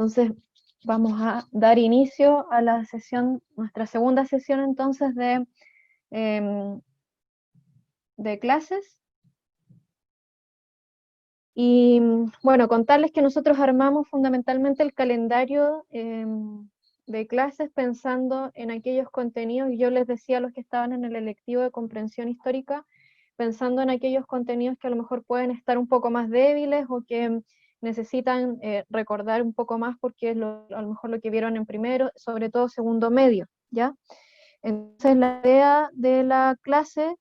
Entonces vamos a dar inicio a la sesión, nuestra segunda sesión entonces de clases. Y bueno, contarles que nosotros armamos fundamentalmente el calendario de clases pensando en aquellos contenidos, y yo les decía a los que estaban en el electivo de comprensión histórica, pensando en aquellos contenidos que a lo mejor pueden estar un poco más débiles o que necesitan recordar un poco más porque es a lo mejor lo que vieron en primero, sobre todo segundo medio, ¿ya? Entonces la idea de la clase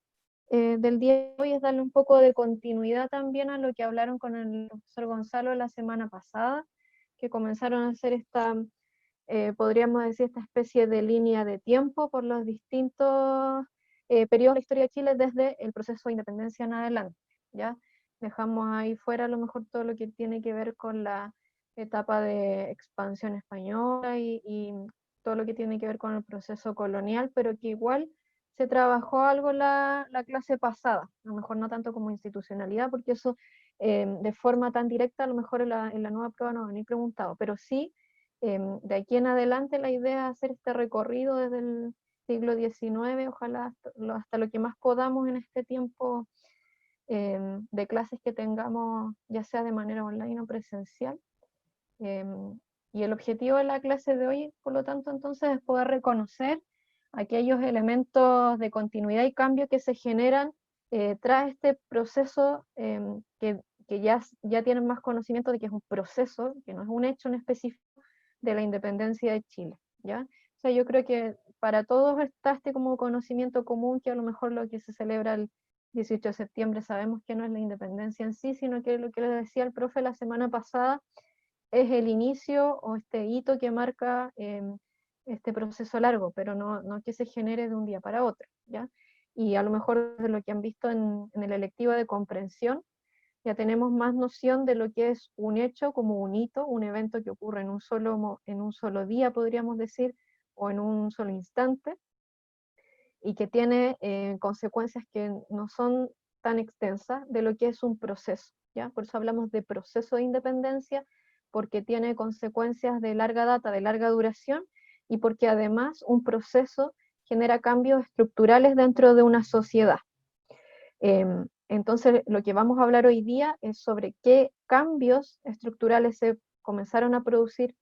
del día de hoy es darle un poco de continuidad también a lo que hablaron con el profesor Gonzalo la semana pasada, que comenzaron a hacer esta, podríamos decir, esta especie de línea de tiempo por los distintos periodos de la historia de Chile desde el proceso de independencia en adelante, ¿ya? Dejamos ahí fuera a lo mejor todo lo que tiene que ver con la etapa de expansión española y todo lo que tiene que ver con el proceso colonial, pero que igual se trabajó algo la clase pasada, a lo mejor no tanto como institucionalidad, porque eso de forma tan directa a lo mejor en la nueva prueba no va a venir preguntado, pero sí de aquí en adelante la idea es hacer este recorrido desde el siglo XIX, ojalá hasta lo que más podamos en este tiempo de clases que tengamos, ya sea de manera online o presencial. Y el objetivo de la clase de hoy, por lo tanto, entonces, es poder reconocer aquellos elementos de continuidad y cambio que se generan tras este proceso que ya tienen más conocimiento de que es un proceso, que no es un hecho en específico de la independencia de Chile, ¿ya? O sea, yo creo que para todos está este como conocimiento común que a lo mejor lo que se celebra el 18 de septiembre sabemos que no es la independencia en sí, sino que lo que les decía el profe la semana pasada, es el inicio o este hito que marca este proceso largo, pero no que se genere de un día para otro, ¿ya? Y a lo mejor de lo que han visto en el electivo de comprensión, ya tenemos más noción de lo que es un hecho como un hito, un evento que ocurre en un solo día, podríamos decir, o en un solo instante, y que tiene consecuencias que no son tan extensas de lo que es un proceso, ¿ya? Por eso hablamos de proceso de independencia, porque tiene consecuencias de larga data, de larga duración, y porque además un proceso genera cambios estructurales dentro de una sociedad. Entonces, lo que vamos a hablar hoy día es sobre qué cambios estructurales se comenzaron a producir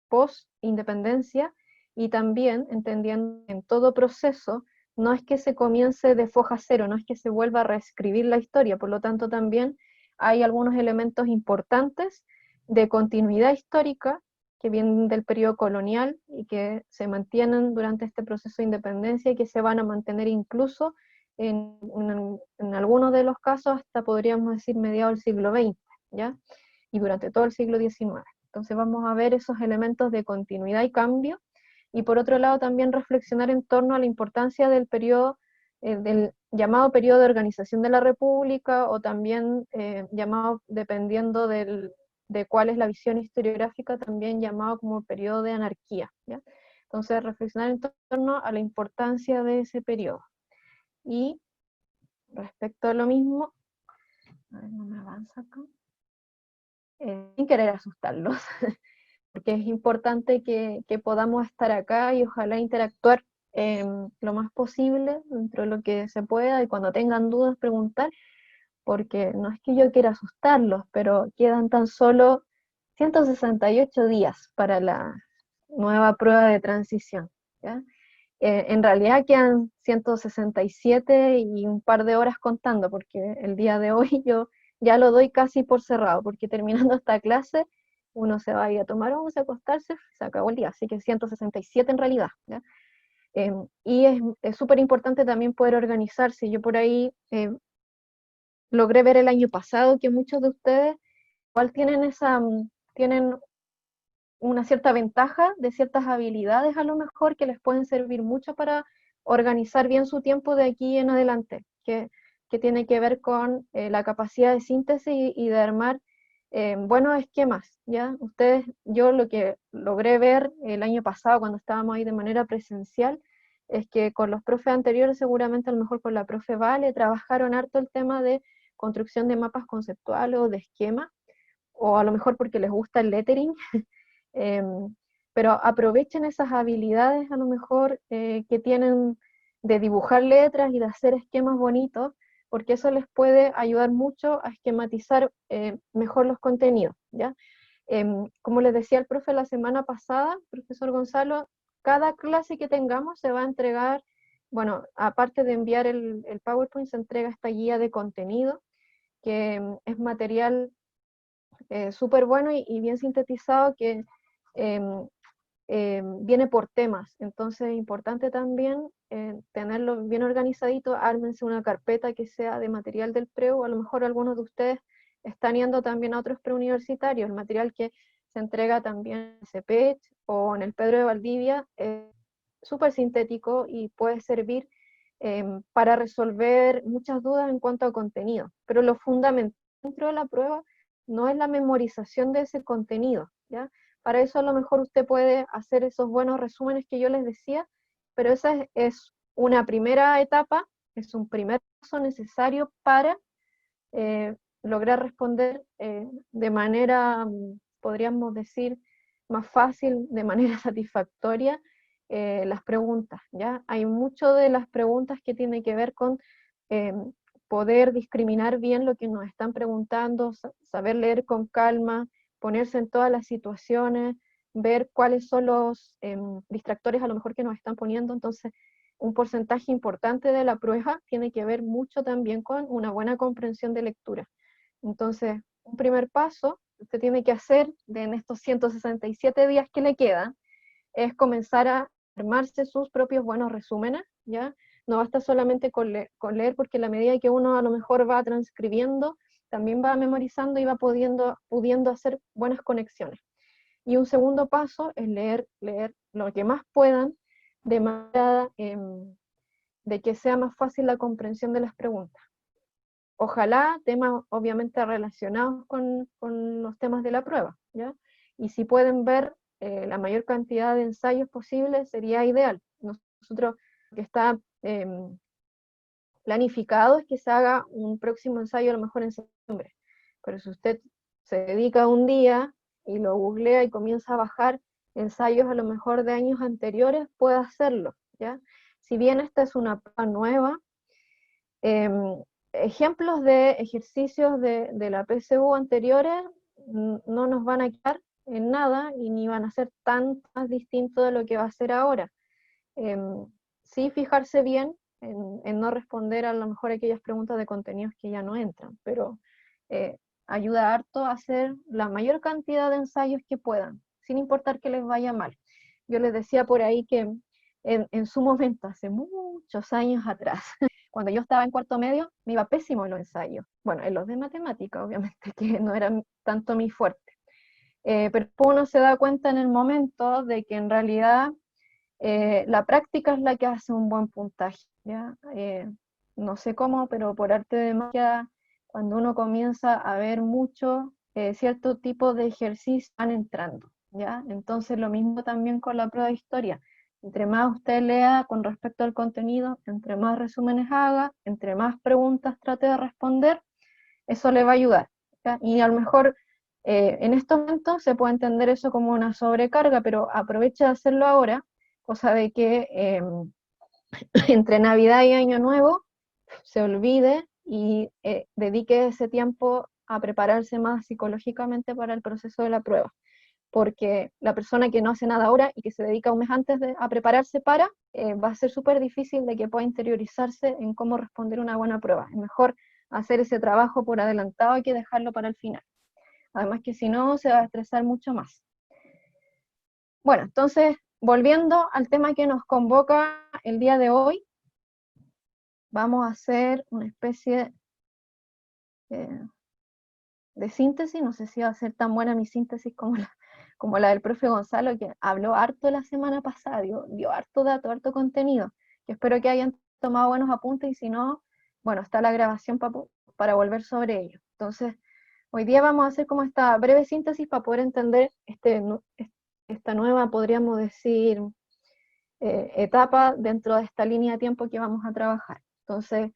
post-independencia y también entendiendo en todo proceso no es que se comience de foja cero, no es que se vuelva a reescribir la historia, por lo tanto también hay algunos elementos importantes de continuidad histórica que vienen del periodo colonial y que se mantienen durante este proceso de independencia y que se van a mantener incluso en algunos de los casos hasta podríamos decir mediados del siglo XX, ¿ya? Y durante todo el siglo XIX. Entonces vamos a ver esos elementos de continuidad y cambio, y por otro lado también reflexionar en torno a la importancia del periodo, del llamado periodo de organización de la República, o también llamado, dependiendo de cuál es la visión historiográfica, también llamado como periodo de anarquía, ¿ya? Entonces reflexionar en torno a la importancia de ese periodo. Y respecto a lo mismo, a ver, no me avanza acá, sin querer asustarlos, porque es importante que podamos estar acá y ojalá interactuar lo más posible dentro de lo que se pueda, y cuando tengan dudas preguntar, porque no es que yo quiera asustarlos, pero quedan tan solo 168 días para la nueva prueba de transición, ¿ya? En realidad quedan 167 y un par de horas contando, porque el día de hoy yo ya lo doy casi por cerrado, porque terminando esta clase uno se va a ir a tomar once, a acostarse, se acabó el día, así que 167 en realidad, ¿ya? Y es súper importante también poder organizarse. Yo por ahí logré ver el año pasado que muchos de ustedes igual tienen una cierta ventaja de ciertas habilidades a lo mejor que les pueden servir mucho para organizar bien su tiempo de aquí en adelante, que tiene que ver con la capacidad de síntesis y de armar buenos esquemas, ¿ya? Yo lo que logré ver el año pasado cuando estábamos ahí de manera presencial, es que con los profes anteriores, seguramente a lo mejor con la profe Vale, trabajaron harto el tema de construcción de mapas conceptuales o de esquemas, o a lo mejor porque les gusta el lettering, Pero aprovechen esas habilidades a lo mejor que tienen de dibujar letras y de hacer esquemas bonitos, porque eso les puede ayudar mucho a esquematizar mejor los contenidos, ¿ya? Como les decía el profe la semana pasada, profesor Gonzalo, cada clase que tengamos se va a entregar, bueno, aparte de enviar el PowerPoint, se entrega esta guía de contenido, que es material súper bueno y bien sintetizado, que em, viene por temas, entonces es importante también tenerlo bien organizadito. Ármense una carpeta que sea de material del preu, a lo mejor algunos de ustedes están yendo también a otros preuniversitarios, el material que se entrega también en CPECH o en el Pedro de Valdivia es súper sintético y puede servir para resolver muchas dudas en cuanto a contenido, pero lo fundamental dentro de la prueba no es la memorización de ese contenido, ¿ya? Para eso a lo mejor usted puede hacer esos buenos resúmenes que yo les decía, pero esa es una primera etapa, es un primer paso necesario para lograr responder de manera, podríamos decir, más fácil, de manera satisfactoria, las preguntas, ¿ya? Hay mucho de las preguntas que tiene que ver con poder discriminar bien lo que nos están preguntando, saber leer con calma, ponerse en todas las situaciones, ver cuáles son los distractores a lo mejor que nos están poniendo. Entonces, un porcentaje importante de la prueba tiene que ver mucho también con una buena comprensión de lectura. Entonces, un primer paso que usted tiene que hacer en estos 167 días que le quedan es comenzar a armarse sus propios buenos resúmenes, ¿ya? No basta solamente con leer, porque a la medida que uno a lo mejor va transcribiendo, también va memorizando y va pudiendo hacer buenas conexiones. Y un segundo paso es leer lo que más puedan, de manera de que sea más fácil la comprensión de las preguntas. Ojalá temas obviamente relacionados con los temas de la prueba, ¿ya? Y si pueden ver la mayor cantidad de ensayos posibles, sería ideal. Nosotros, lo que está planificado es que se haga un próximo ensayo a lo mejor en septiembre, pero si usted se dedica un día y lo googlea y comienza a bajar ensayos a lo mejor de años anteriores, puede hacerlo, ¿ya? Si bien esta es una prueba nueva, ejemplos de ejercicios de la PSU anteriores no nos van a quedar en nada y ni van a ser tan más distintos de lo que va a ser ahora. Sí, fijarse bien en no responder a lo mejor aquellas preguntas de contenidos que ya no entran, pero ayuda harto a hacer la mayor cantidad de ensayos que puedan, sin importar que les vaya mal. Yo les decía por ahí que en su momento, hace muchos años atrás, cuando yo estaba en cuarto medio, me iba pésimo en los ensayos. Bueno, en los de matemática, obviamente, que no eran tanto mi fuerte. Pero uno se da cuenta en el momento de que en realidad la práctica es la que hace un buen puntaje, ¿ya? No sé cómo, pero por arte de magia, cuando uno comienza a ver mucho, cierto tipo de ejercicios van entrando, ¿ya? Entonces lo mismo también con la prueba de historia. Entre más usted lea con respecto al contenido, entre más resúmenes haga, entre más preguntas trate de responder, eso le va a ayudar, ¿ya? Y a lo mejor en estos momentos se puede entender eso como una sobrecarga, pero aproveche de hacerlo ahora, cosa de que entre Navidad y Año Nuevo se olvide y dedique ese tiempo a prepararse más psicológicamente para el proceso de la prueba. Porque la persona que no hace nada ahora y que se dedica un mes antes a prepararse para, va a ser súper difícil de que pueda interiorizarse en cómo responder una buena prueba. Es mejor hacer ese trabajo por adelantado que dejarlo para el final. Además que si no, se va a estresar mucho más. Bueno, entonces, volviendo al tema que nos convoca el día de hoy, vamos a hacer una especie de síntesis. No sé si va a ser tan buena mi síntesis como la del profe Gonzalo, que habló harto la semana pasada, dio harto dato, harto contenido, que espero que hayan tomado buenos apuntes, y si no, bueno, está la grabación para volver sobre ello. Entonces, hoy día vamos a hacer como esta breve síntesis para poder entender esta nueva, podríamos decir, etapa dentro de esta línea de tiempo que vamos a trabajar. Entonces,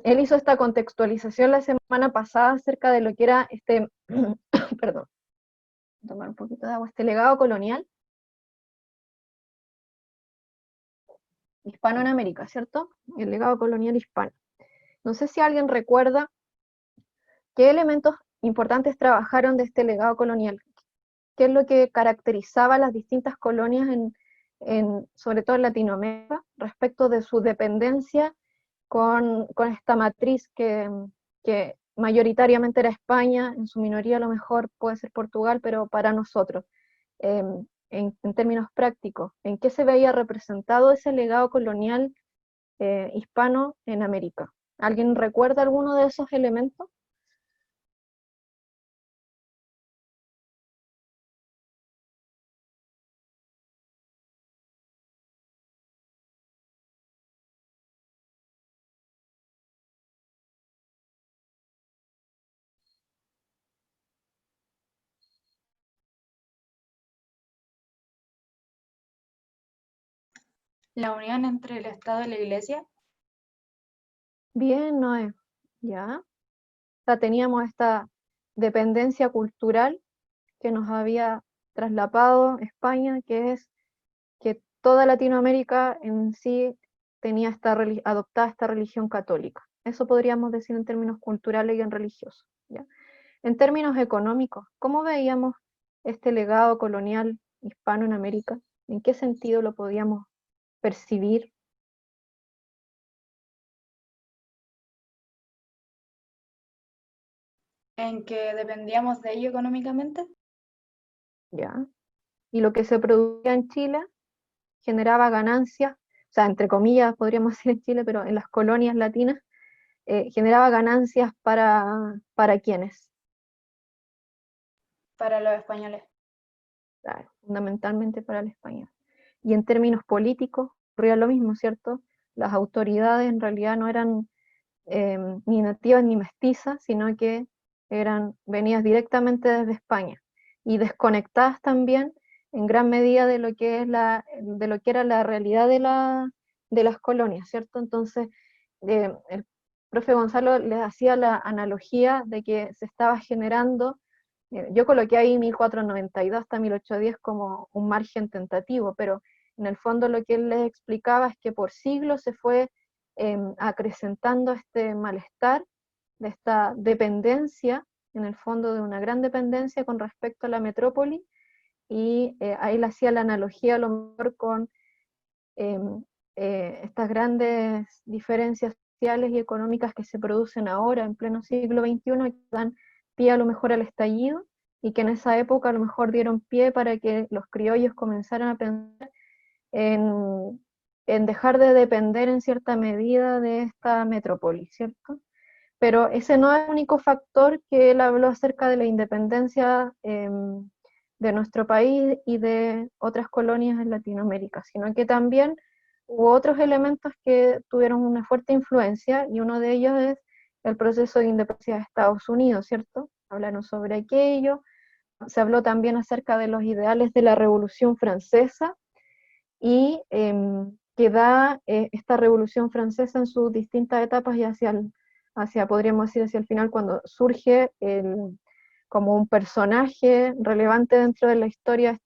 él hizo esta contextualización la semana pasada acerca de lo que era perdón, tomar un poquito de agua, este legado colonial hispano en América, ¿cierto? El legado colonial hispano. No sé si alguien recuerda qué elementos importantes trabajaron de este legado colonial, qué es lo que caracterizaba a las distintas colonias sobre todo en Latinoamérica, respecto de su dependencia con esta matriz que mayoritariamente era España, en su minoría a lo mejor puede ser Portugal, pero para nosotros, en términos prácticos, ¿en qué se veía representado ese legado colonial hispano en América? ¿Alguien recuerda alguno de esos elementos? La unión entre el Estado y la Iglesia. Bien, Noé, ya. O sea, teníamos esta dependencia cultural que nos había traslapado España, que es que toda Latinoamérica en sí tenía adoptada esta religión católica. Eso podríamos decir en términos culturales y en religiosos, ¿ya? En términos económicos, ¿cómo veíamos este legado colonial hispano en América? ¿En qué sentido lo podíamos percibir? En que dependíamos de ello económicamente. ¿Ya? Y lo que se producía en Chile generaba ganancias, o sea, entre comillas podríamos decir en Chile, pero en las colonias latinas, generaba ganancias para quienes, Para los españoles. claro, fundamentalmente para el español. Y en términos políticos, ocurría lo mismo, ¿cierto? Las autoridades en realidad no eran ni nativas ni mestizas, sino que eran venidas directamente desde España y desconectadas también en gran medida de lo que de lo que era la realidad de las colonias, ¿cierto? Entonces, el profe Gonzalo les hacía la analogía de que se estaba generando, yo coloqué ahí 1492 hasta 1810 como un margen tentativo, pero en el fondo lo que él les explicaba es que por siglos se fue acrecentando este malestar, de esta dependencia, en el fondo de una gran dependencia con respecto a la metrópoli, y ahí le hacía la analogía a lo mejor con eh, estas grandes diferencias sociales y económicas que se producen ahora en pleno siglo XXI y que dan pie a lo mejor al estallido y que en esa época a lo mejor dieron pie para que los criollos comenzaran a pensar en, en dejar de depender en cierta medida de esta metrópoli, ¿cierto? Pero ese no es el único factor que él habló acerca de la independencia de nuestro país y de otras colonias en Latinoamérica, sino que también hubo otros elementos que tuvieron una fuerte influencia y uno de ellos es el proceso de independencia de Estados Unidos, ¿cierto? Hablaron sobre aquello, se habló también acerca de los ideales de la Revolución Francesa y que da esta Revolución Francesa en sus distintas etapas y podríamos decir, hacia el final, cuando surge como un personaje relevante dentro de la historia,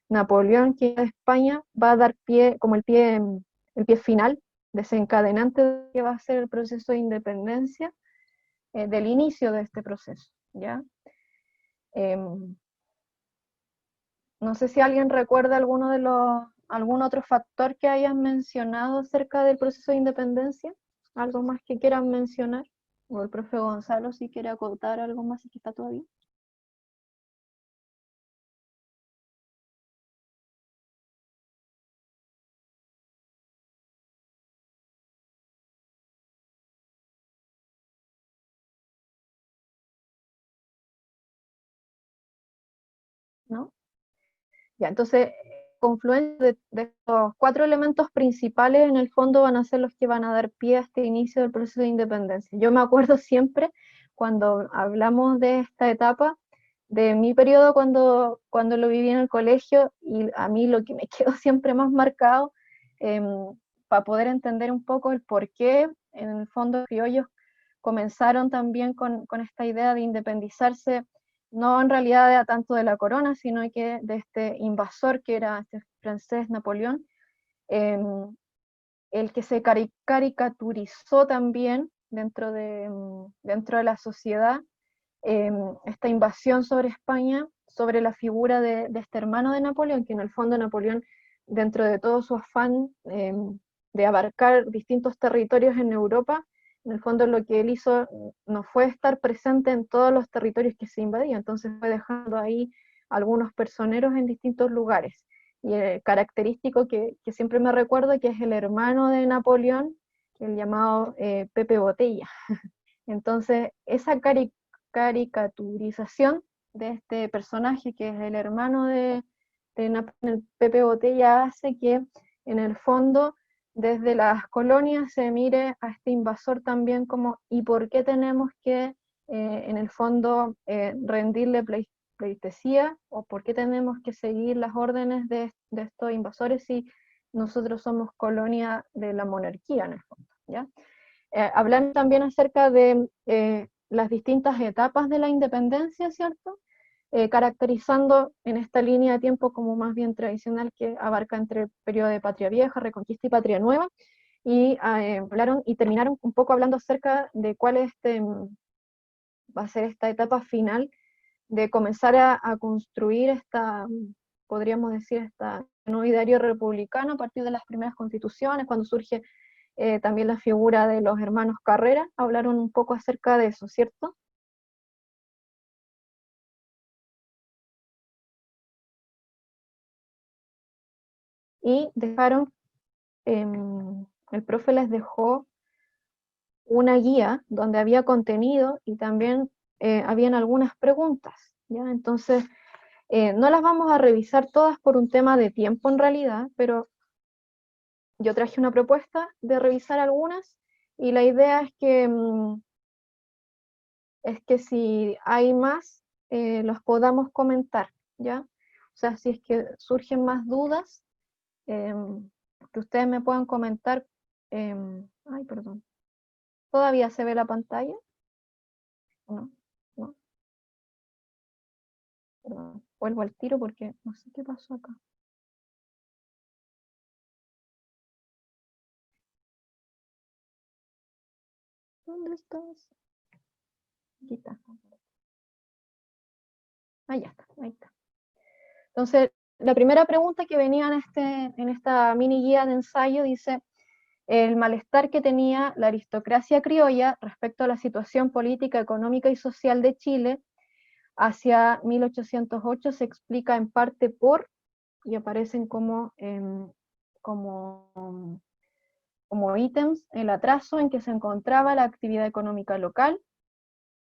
Napoleón, que de España, va a dar pie, como el pie final, desencadenante de que va a ser el proceso de independencia, del inicio de este proceso, ¿ya? Em, no sé si alguien recuerda algún otro factor que hayan mencionado acerca del proceso de independencia, algo más que quieran mencionar, o el profe Gonzalo si quiere acotar algo más si está todavía. ¿No? Ya, entonces, confluencia de estos cuatro elementos principales en el fondo van a ser los que van a dar pie a este inicio del proceso de independencia. Yo me acuerdo siempre cuando hablamos de esta etapa, de mi periodo cuando lo viví en el colegio, y a mí lo que me quedó siempre más marcado, eh, para poder entender un poco el por qué en el fondo los criollos comenzaron también con esta idea de independizarse no en realidad era tanto de la corona, sino que de este invasor que era este francés Napoleón, el que se caricaturizó también dentro de la sociedad, esta invasión sobre España, sobre la figura de este hermano de Napoleón, que en el fondo Napoleón, dentro de todo su afán de abarcar distintos territorios en Europa, en el fondo lo que él hizo no fue estar presente en todos los territorios que se invadían, entonces fue dejando ahí algunos personeros en distintos lugares. Y característico que siempre me recuerdo que es el hermano de Napoleón, el llamado Pepe Botella. Entonces, esa caricaturización de este personaje, que es el hermano de Pepe Botella, hace que en el fondo desde las colonias se mire a este invasor también como, ¿y por qué tenemos que en el fondo rendirle pleitesía? ¿O por qué tenemos que seguir las órdenes de estos invasores si nosotros somos colonia de la monarquía en el fondo? ¿Ya? Hablando también acerca de las distintas etapas de la independencia, ¿cierto? Caracterizando en esta línea de tiempo como más bien tradicional que abarca entre el periodo de Patria Vieja, Reconquista y Patria Nueva, y hablaron y terminaron un poco hablando acerca de cuál es va a ser esta etapa final de comenzar a construir esta, podríamos decir, esta nuevo ideario republicano a partir de las primeras constituciones, cuando surge también la figura de los hermanos Carrera, hablaron un poco acerca de eso, ¿cierto? Y dejaron, el profe les dejó una guía donde había contenido y también habían algunas preguntas, ¿ya? Entonces, no las vamos a revisar todas por un tema de tiempo en realidad, pero yo traje una propuesta de revisar algunas y la idea es que si hay más, los podamos comentar, ¿ya? O sea, si es que surgen más dudas, que ustedes me puedan comentar. Ay, perdón. ¿Todavía se ve la pantalla? No, no, perdón. Vuelvo al tiro porque no sé qué pasó acá. ¿Dónde estás? Aquí está. Ah, ya está, ahí está. Entonces, la primera pregunta que venía en esta mini guía de ensayo dice: el malestar que tenía la aristocracia criolla respecto a la situación política, económica y social de Chile hacia 1808 se explica en parte por, y aparecen como, como ítems, el atraso en que se encontraba la actividad económica local;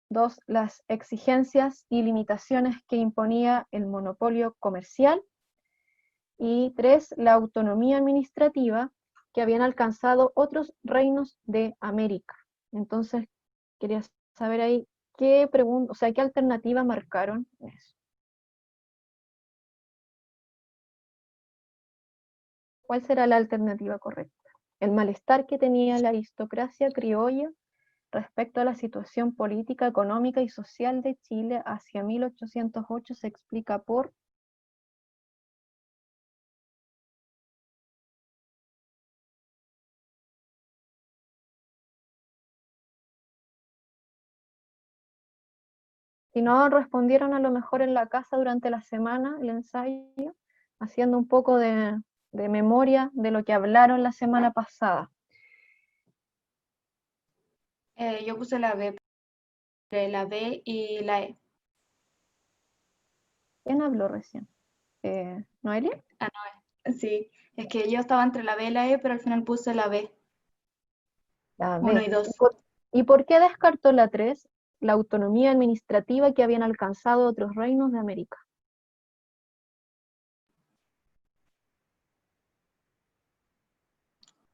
dos, las exigencias y limitaciones que imponía el monopolio comercial; y tres, la autonomía administrativa que habían alcanzado otros reinos de América. Entonces, quería saber ahí qué pregunta, o sea, qué alternativa marcaron eso. ¿Cuál será la alternativa correcta? El malestar que tenía la aristocracia criolla respecto a la situación política, económica y social de Chile hacia 1808 se explica por... Si no respondieron a lo mejor en la casa durante la semana, el ensayo, haciendo un poco de memoria de lo que hablaron la semana pasada. Yo puse la B, la B y la E. ¿Quién habló recién? ¿Noelia? Ah, no, sí, es que yo estaba entre la B y la E, pero al final puse la B, La 1 B. y ¿Y 2. y por qué descartó la 3? La autonomía administrativa que habían alcanzado otros reinos de América.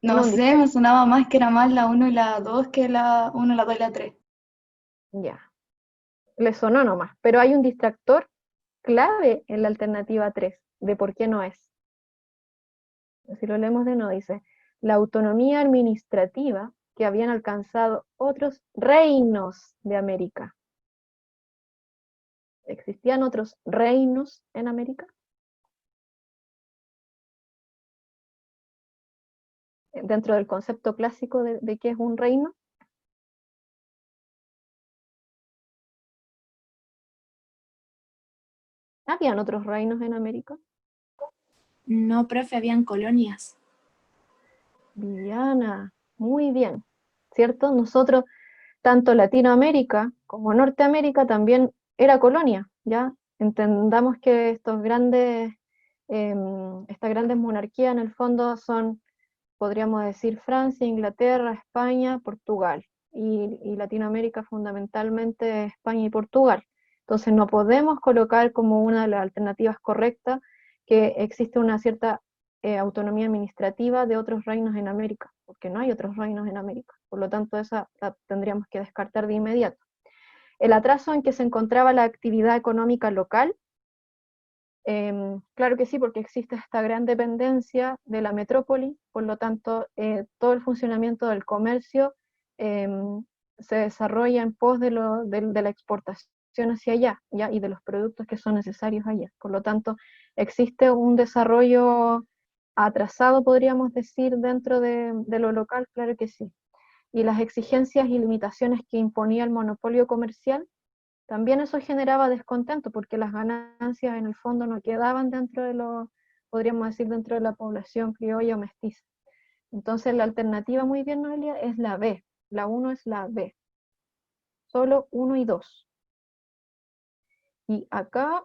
No Tiene un sé, me sonaba más que era más la 1 y la 2 que la 1, la 2 y la 3. ya, le sonó nomás, pero hay un distractor clave en la alternativa 3 de por qué no es. Si lo leemos de nuevo, dice, la autonomía administrativa que habían alcanzado otros reinos de América. ¿Existían otros reinos en América? Dentro del concepto clásico de qué es un reino. ¿Habían otros reinos en América? No, profe, habían colonias. Viviana, muy bien, ¿cierto? Nosotros, tanto Latinoamérica como Norteamérica también era colonia, ¿ya? Entendamos que estas grandes monarquías en el fondo son, podríamos decir, Francia, Inglaterra, España, Portugal, y Latinoamérica fundamentalmente España y Portugal. Entonces no podemos colocar como una de las alternativas correctas que existe una cierta autonomía administrativa de otros reinos en América, porque no hay otros reinos en América. Por lo tanto, esa la tendríamos que descartar de inmediato. El atraso en que se encontraba la actividad económica local, claro que sí, porque existe esta gran dependencia de la metrópoli, por lo tanto, todo el funcionamiento del comercio se desarrolla en pos de la exportación hacia allá, ¿ya? Y de los productos que son necesarios allá. Por lo tanto, existe un desarrollo atrasado, podríamos decir, dentro de lo local, claro que sí. Y las exigencias y limitaciones que imponía el monopolio comercial, también eso generaba descontento porque las ganancias en el fondo no quedaban dentro de lo, podríamos decir, dentro de la población criolla o mestiza. Entonces la alternativa, muy bien, Noelia, es la B. La 1 es la B. Solo 1 y 2. Y acá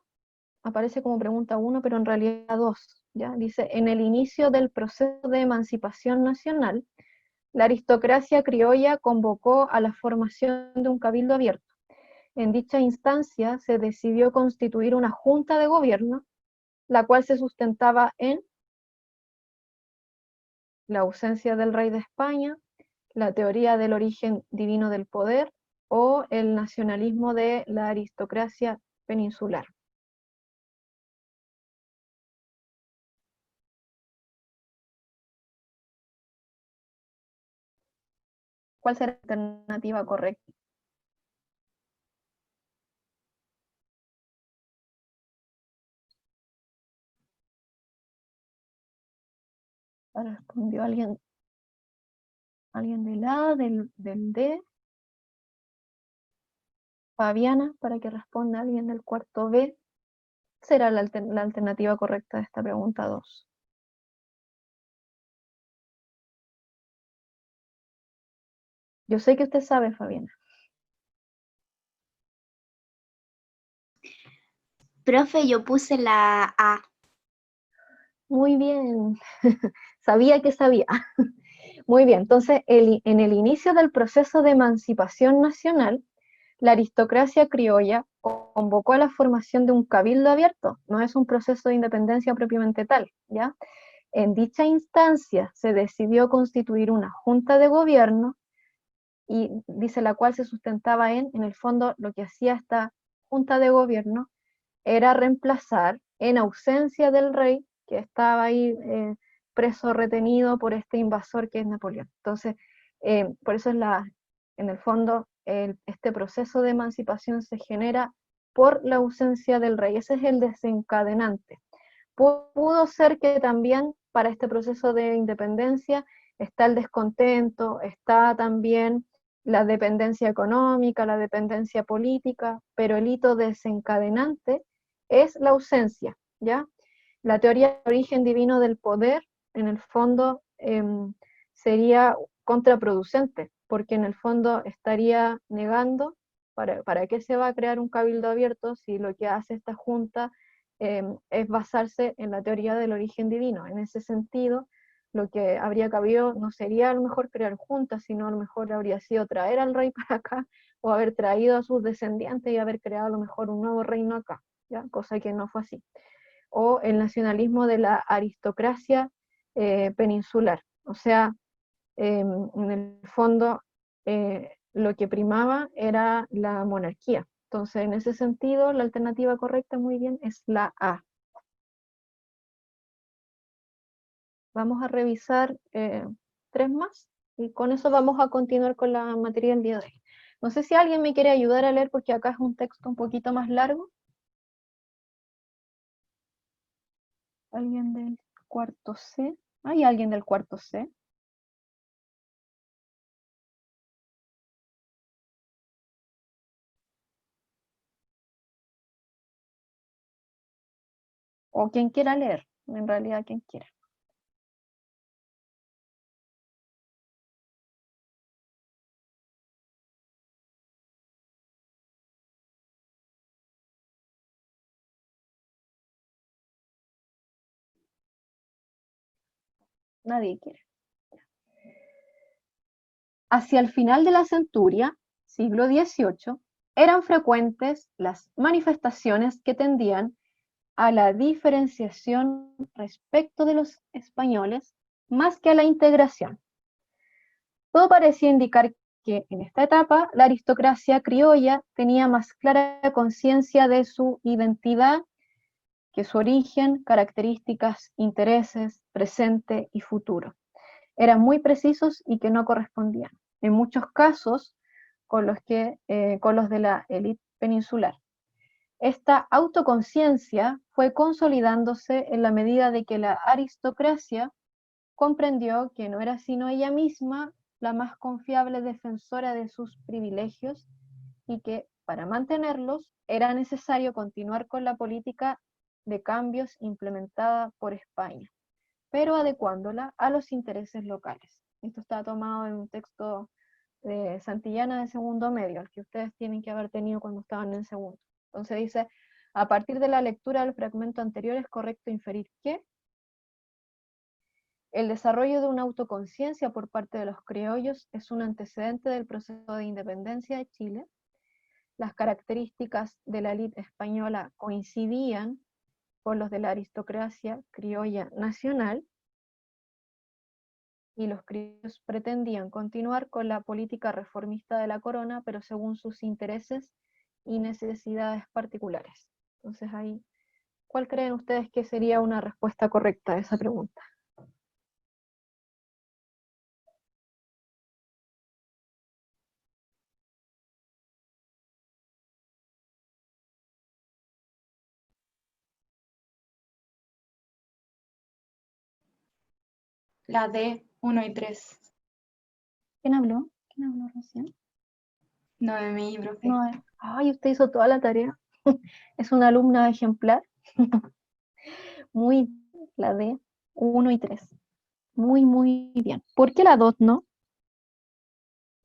aparece como pregunta 1, pero en realidad 2. ¿Ya? Dice, en el inicio del proceso de emancipación nacional, la aristocracia criolla convocó a la formación de un cabildo abierto. En dicha instancia se decidió constituir una junta de gobierno, la cual se sustentaba en la ausencia del rey de España, la teoría del origen divino del poder o el nacionalismo de la aristocracia peninsular. ¿Cuál será la alternativa correcta? ¿Respondió alguien del A, del D? Fabiana, para que responda alguien del cuarto B. Será la alternativa correcta de esta pregunta 2. Yo sé que usted sabe, Fabiana. Profe, yo puse la A. Muy bien, sabía que sabía. Muy bien, entonces en el inicio del proceso de emancipación nacional, la aristocracia criolla convocó a la formación de un cabildo abierto, no es un proceso de independencia propiamente tal, ¿ya? En dicha instancia se decidió constituir una junta de gobierno y dice la cual se sustentaba en el fondo lo que hacía esta junta de gobierno era reemplazar en ausencia del rey que estaba ahí preso, retenido por este invasor que es Napoleón. Entonces, por eso en el fondo, este proceso de emancipación se genera por la ausencia del rey. Ese es el desencadenante. Pudo ser que también para este proceso de independencia está el descontento, está también la dependencia económica, la dependencia política, pero el hito desencadenante es la ausencia, ¿ya? La teoría de origen divino del poder, en el fondo, sería contraproducente, porque en el fondo estaría negando para qué se va a crear un cabildo abierto si lo que hace esta junta es basarse en la teoría del origen divino. En ese sentido, lo que habría cabido no sería a lo mejor crear juntas, sino a lo mejor habría sido traer al rey para acá o haber traído a sus descendientes y haber creado a lo mejor un nuevo reino acá, ¿ya? Cosa que no fue así. O el nacionalismo de la aristocracia peninsular, o sea, en el fondo lo que primaba era la monarquía. Entonces, en ese sentido, la alternativa correcta, muy bien, es la A. Vamos a revisar 3 más y con eso vamos a continuar con la materia del día de hoy. No sé si alguien me quiere ayudar a leer porque acá es un texto un poquito más largo. ¿Alguien del cuarto C? ¿Hay alguien del cuarto C? O quien quiera leer, en realidad quien quiera. Nadie quiere. Hacia el final de la centuria, siglo XVIII, eran frecuentes las manifestaciones que tendían a la diferenciación respecto de los españoles más que a la integración. Todo parecía indicar que en esta etapa la aristocracia criolla tenía más clara conciencia de su identidad que su origen, características, intereses, presente y futuro. Eran muy precisos y que no correspondían, en muchos casos, con los de la élite peninsular. Esta autoconciencia fue consolidándose en la medida de que la aristocracia comprendió que no era sino ella misma la más confiable defensora de sus privilegios y que para mantenerlos era necesario continuar con la política de cambios implementada por España, pero adecuándola a los intereses locales. Esto está tomado en un texto de Santillana de segundo medio, el que ustedes tienen que haber tenido cuando estaban en segundo. Entonces dice, a partir de la lectura del fragmento anterior es correcto inferir que el desarrollo de una autoconciencia por parte de los criollos es un antecedente del proceso de independencia de Chile. Las características de la élite española coincidían con los de la aristocracia criolla nacional, y los criollos pretendían continuar con la política reformista de la corona, pero según sus intereses y necesidades particulares. Entonces ahí, ¿cuál creen ustedes que sería una respuesta correcta a esa pregunta? La D, 1 y 3. ¿Quién habló? ¿Quién habló recién? Noemí, profe. No, ay, usted hizo toda la tarea. Es una alumna ejemplar. Muy, la D, 1 y 3. Muy, muy bien. ¿Por qué la 2 no?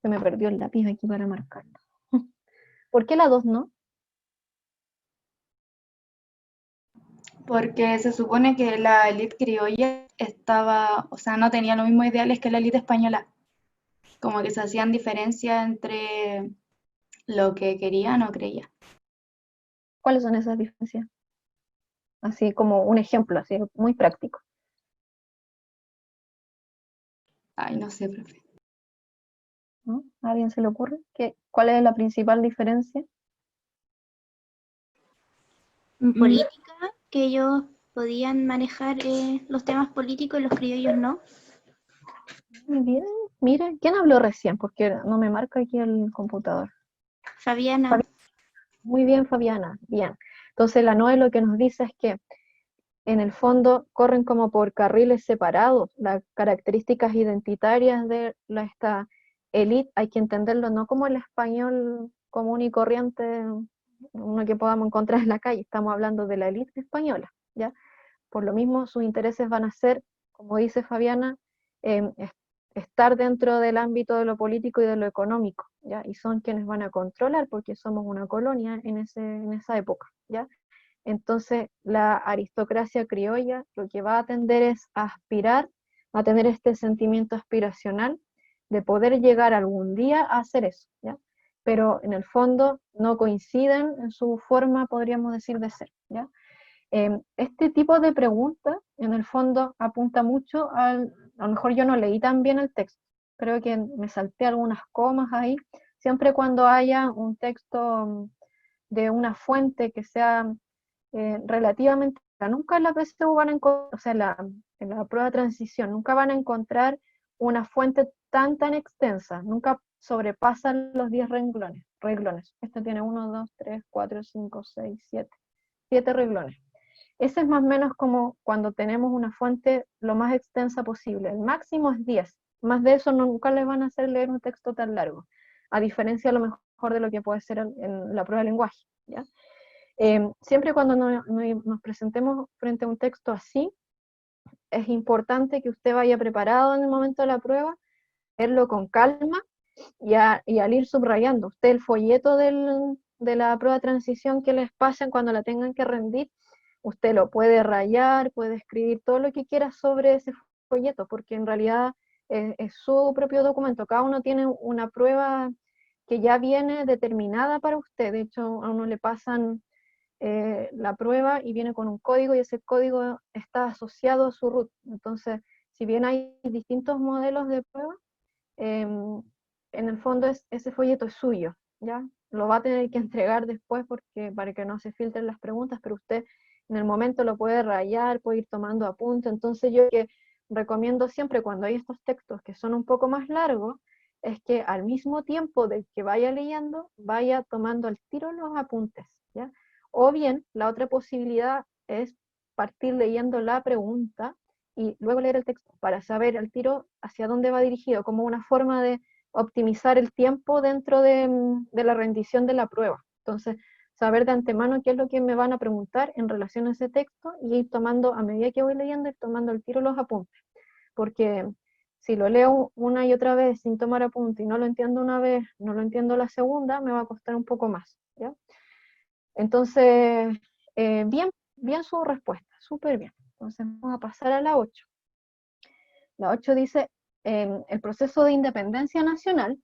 Se me perdió el lápiz aquí para marcarlo. ¿Por qué la 2 no? Porque se supone que la élite criolla estaba, o sea, no tenía los mismos ideales que la élite española. Como que se hacían diferencias entre lo que querían o creían. ¿Cuáles son esas diferencias? Así como un ejemplo, así muy práctico. Ay, no sé, profe. ¿No? ¿A alguien se le ocurre? ¿Cuál es la principal diferencia? En política, que ellos podían manejar los temas políticos y los criollos no. Muy bien, mira, ¿quién habló recién? Porque no me marca aquí el computador. Fabiana. Muy bien, Fabiana, bien. Entonces la Noe lo que nos dice es que en el fondo corren como por carriles separados. Las características identitarias de esta élite hay que entenderlo no como el español común y corriente, uno que podamos encontrar en la calle, estamos hablando de la élite española, ¿ya? Por lo mismo, sus intereses van a ser, como dice Fabiana, estar dentro del ámbito de lo político y de lo económico, ¿ya? Y son quienes van a controlar, porque somos una colonia en esa época, ¿ya? Entonces, la aristocracia criolla lo que va a tender es a aspirar, a tener este sentimiento aspiracional de poder llegar algún día a hacer eso, ¿ya? Pero en el fondo no coinciden en su forma, podríamos decir, de ser, ¿ya? Este tipo de preguntas, en el fondo, apunta mucho a lo mejor yo no leí tan bien el texto, creo que me salté algunas comas ahí, siempre cuando haya un texto de una fuente que sea relativamente, nunca en la PSU van a encontrar, o sea, en la prueba de transición, nunca van a encontrar una fuente tan extensa, nunca sobrepasan los 10 renglones. Este tiene 1, 2, 3, 4, 5, 6, 7 renglones. Ese es más o menos como cuando tenemos una fuente lo más extensa posible. El máximo es 10. Más de eso nunca les van a hacer leer un texto tan largo, a diferencia a lo mejor de lo que puede ser en la prueba de lenguaje, ¿ya? Siempre cuando nos presentemos frente a un texto así, es importante que usted vaya preparado en el momento de la prueba, verlo con calma y al ir subrayando usted el folleto de la prueba de transición que les pasen cuando la tengan que rendir, usted lo puede rayar, puede escribir todo lo que quiera sobre ese folleto, porque en realidad es su propio documento. Cada uno tiene una prueba que ya viene determinada para usted. De hecho, a uno le pasan la prueba y viene con un código y ese código está asociado a su root. Entonces, si bien hay distintos modelos de prueba, en el fondo ese folleto es suyo, ¿ya? Lo va a tener que entregar después para que no se filtren las preguntas, pero usted en el momento lo puede rayar, puede ir tomando apuntes. Entonces yo que recomiendo siempre cuando hay estos textos que son un poco más largos, es que al mismo tiempo de que vaya leyendo, vaya tomando al tiro los apuntes, ¿ya? O bien, la otra posibilidad es partir leyendo la pregunta y luego leer el texto para saber al tiro hacia dónde va dirigido, como una forma de optimizar el tiempo dentro de la rendición de la prueba. Entonces, saber de antemano qué es lo que me van a preguntar en relación a ese texto y ir tomando, a medida que voy leyendo, ir tomando al tiro los apuntes. Porque si lo leo una y otra vez sin tomar apunte y no lo entiendo una vez, no lo entiendo la segunda, me va a costar un poco más, ¿ya? Entonces, bien su respuesta, súper bien. Entonces vamos a pasar a la 8. La 8 dice, el proceso de independencia nacional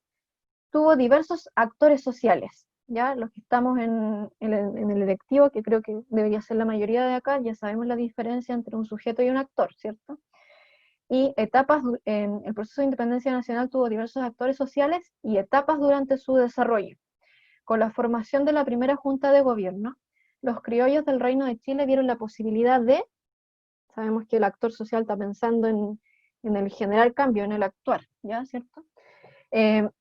tuvo diversos actores sociales, ¿ya? Los que estamos en el electivo, que creo que debería ser la mayoría de acá, ya sabemos la diferencia entre un sujeto y un actor, ¿cierto? Y el proceso de independencia nacional tuvo diversos actores sociales y etapas durante su desarrollo. Con la formación de la primera Junta de Gobierno, los criollos del Reino de Chile vieron la posibilidad de, sabemos que el actor social está pensando en el generar cambio, en el actuar, ¿ya? ¿Cierto?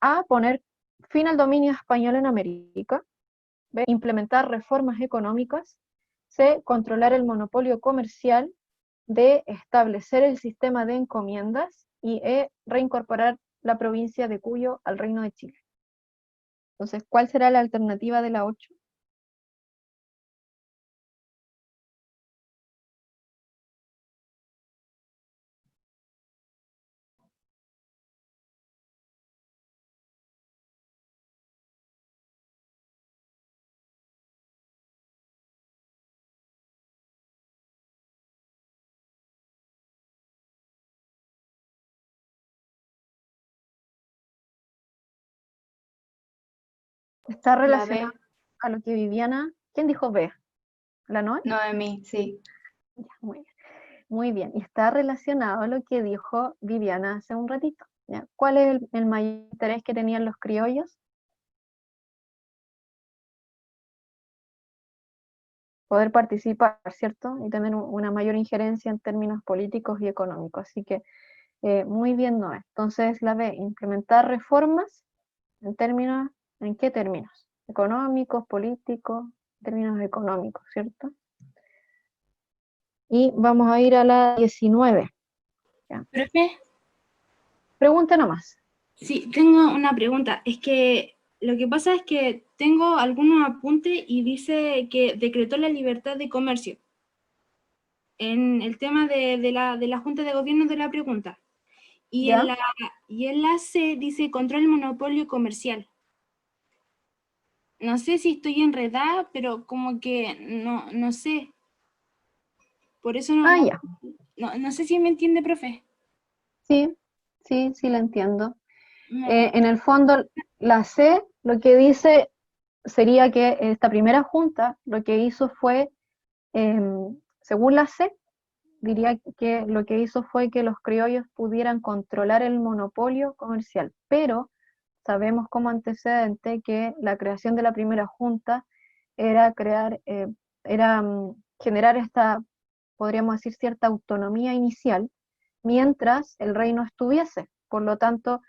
A poner fin al dominio español en América, B, implementar reformas económicas, C, controlar el monopolio comercial, D, establecer el sistema de encomiendas y E, reincorporar la provincia de Cuyo al Reino de Chile. Entonces, ¿cuál será la alternativa de la 8? Está La relacionado B, a lo que Viviana, ¿quién dijo B? ¿La Noé? Noemí, sí. Ya, muy bien. Muy bien, y está relacionado a lo que dijo Viviana hace un ratito, ¿ya? ¿Cuál es el mayor interés que tenían los criollos? Poder participar, ¿cierto? Y tener una mayor injerencia en términos políticos y económicos. Así que muy bien, Noé. Entonces la B, implementar reformas ¿en qué términos? Económicos, políticos, términos económicos, ¿cierto? Y vamos a ir a la 19. ¿Ya? Profe, Pregunta nomás. sí, tengo una pregunta. Es que lo que pasa es que tengo algunos apuntes y dice que decretó la libertad de comercio en el tema de la Junta de Gobierno de la pregunta. Y ¿Ya? y en la C dice control del monopolio comercial. No sé si estoy enredada, pero como que no sé. Por eso Ah, ya. no sé si me entiende, profe. Sí, sí, la entiendo. Me- En el fondo, la C lo que dice sería que esta primera junta lo que hizo fue, según la C, diría que lo que hizo fue que los criollos pudieran controlar el monopolio comercial, pero sabemos como antecedente que la creación de la primera junta era generar esta, podríamos decir, cierta autonomía inicial mientras el reino estuviese. Por lo tanto,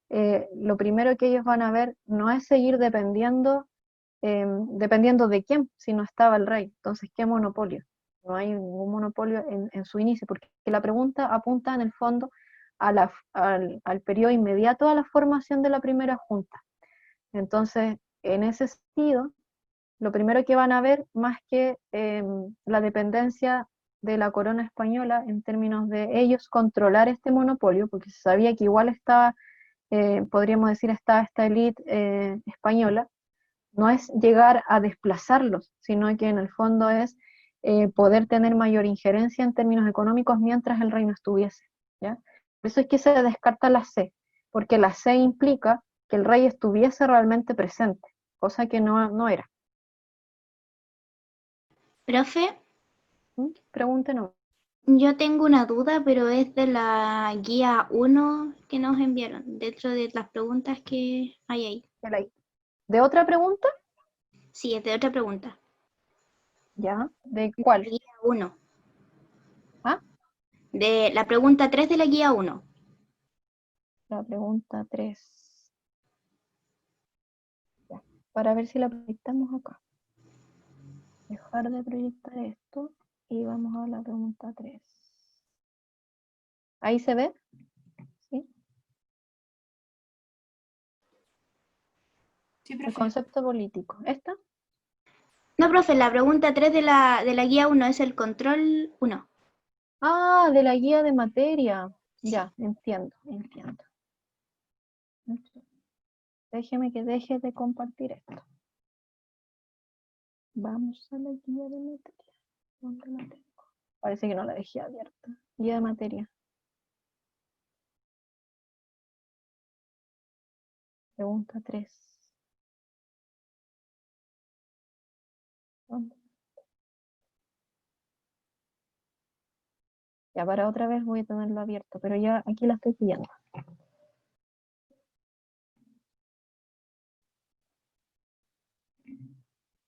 lo primero que ellos van a ver no es seguir dependiendo de quién, si no estaba el rey. Entonces, ¿qué monopolio? no hay ningún monopolio en su inicio, porque la pregunta apunta en el fondo al periodo inmediato a la formación de la primera junta. Entonces, en ese sentido, lo primero que van a ver, más que la dependencia de la corona española en términos de ellos controlar este monopolio, porque se sabía que igual estaba, podríamos decir, estaba esta élite española, no es llegar a desplazarlos, sino que en el fondo es poder tener mayor injerencia en términos económicos mientras el reino estuviese, ¿ya? Por eso es que se descarta la C, porque la C implica que el rey estuviese realmente presente, cosa que no era. Profe, Pregúntenos. yo tengo una duda, pero es de la guía 1 que nos enviaron, dentro de las preguntas que hay ahí. ¿De otra pregunta? Sí, es de otra pregunta. ¿Ya? ¿De La cuál? guía 1. ¿Ah? De la pregunta 3 de la guía 1. La pregunta 3. Ya. Para ver si la proyectamos acá. Dejar de proyectar esto y vamos a la pregunta 3. ¿Ahí se ve? ¿Sí? Sí, El profe. concepto político. ¿Esta? No, profe, la pregunta 3 de la guía 1 es el control 1. Ah, de la guía de materia. Sí. Ya, entiendo. Déjeme que deje de compartir esto. Vamos a la guía de materia. ¿Dónde la tengo? Parece que no la dejé abierta. Guía de materia. Pregunta 3. ¿Dónde? Ya para otra vez voy a tenerlo abierto, pero ya aquí la estoy pillando.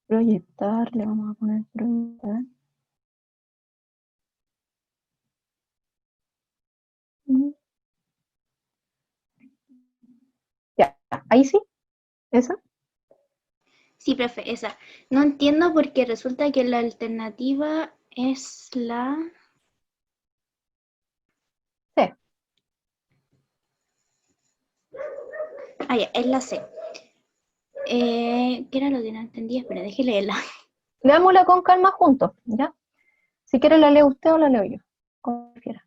Proyectar, le vamos a poner proyectar. Ya, ahí sí, esa. Sí, profe, esa. No entiendo porque resulta que la alternativa es la... Sí. Ah, ya, es la C. ¿Qué era lo que no entendía? Espera, déjeme leerla. Leámosla con calma juntos, ¿ya? Si quiere la leo usted o la leo yo, como prefiera.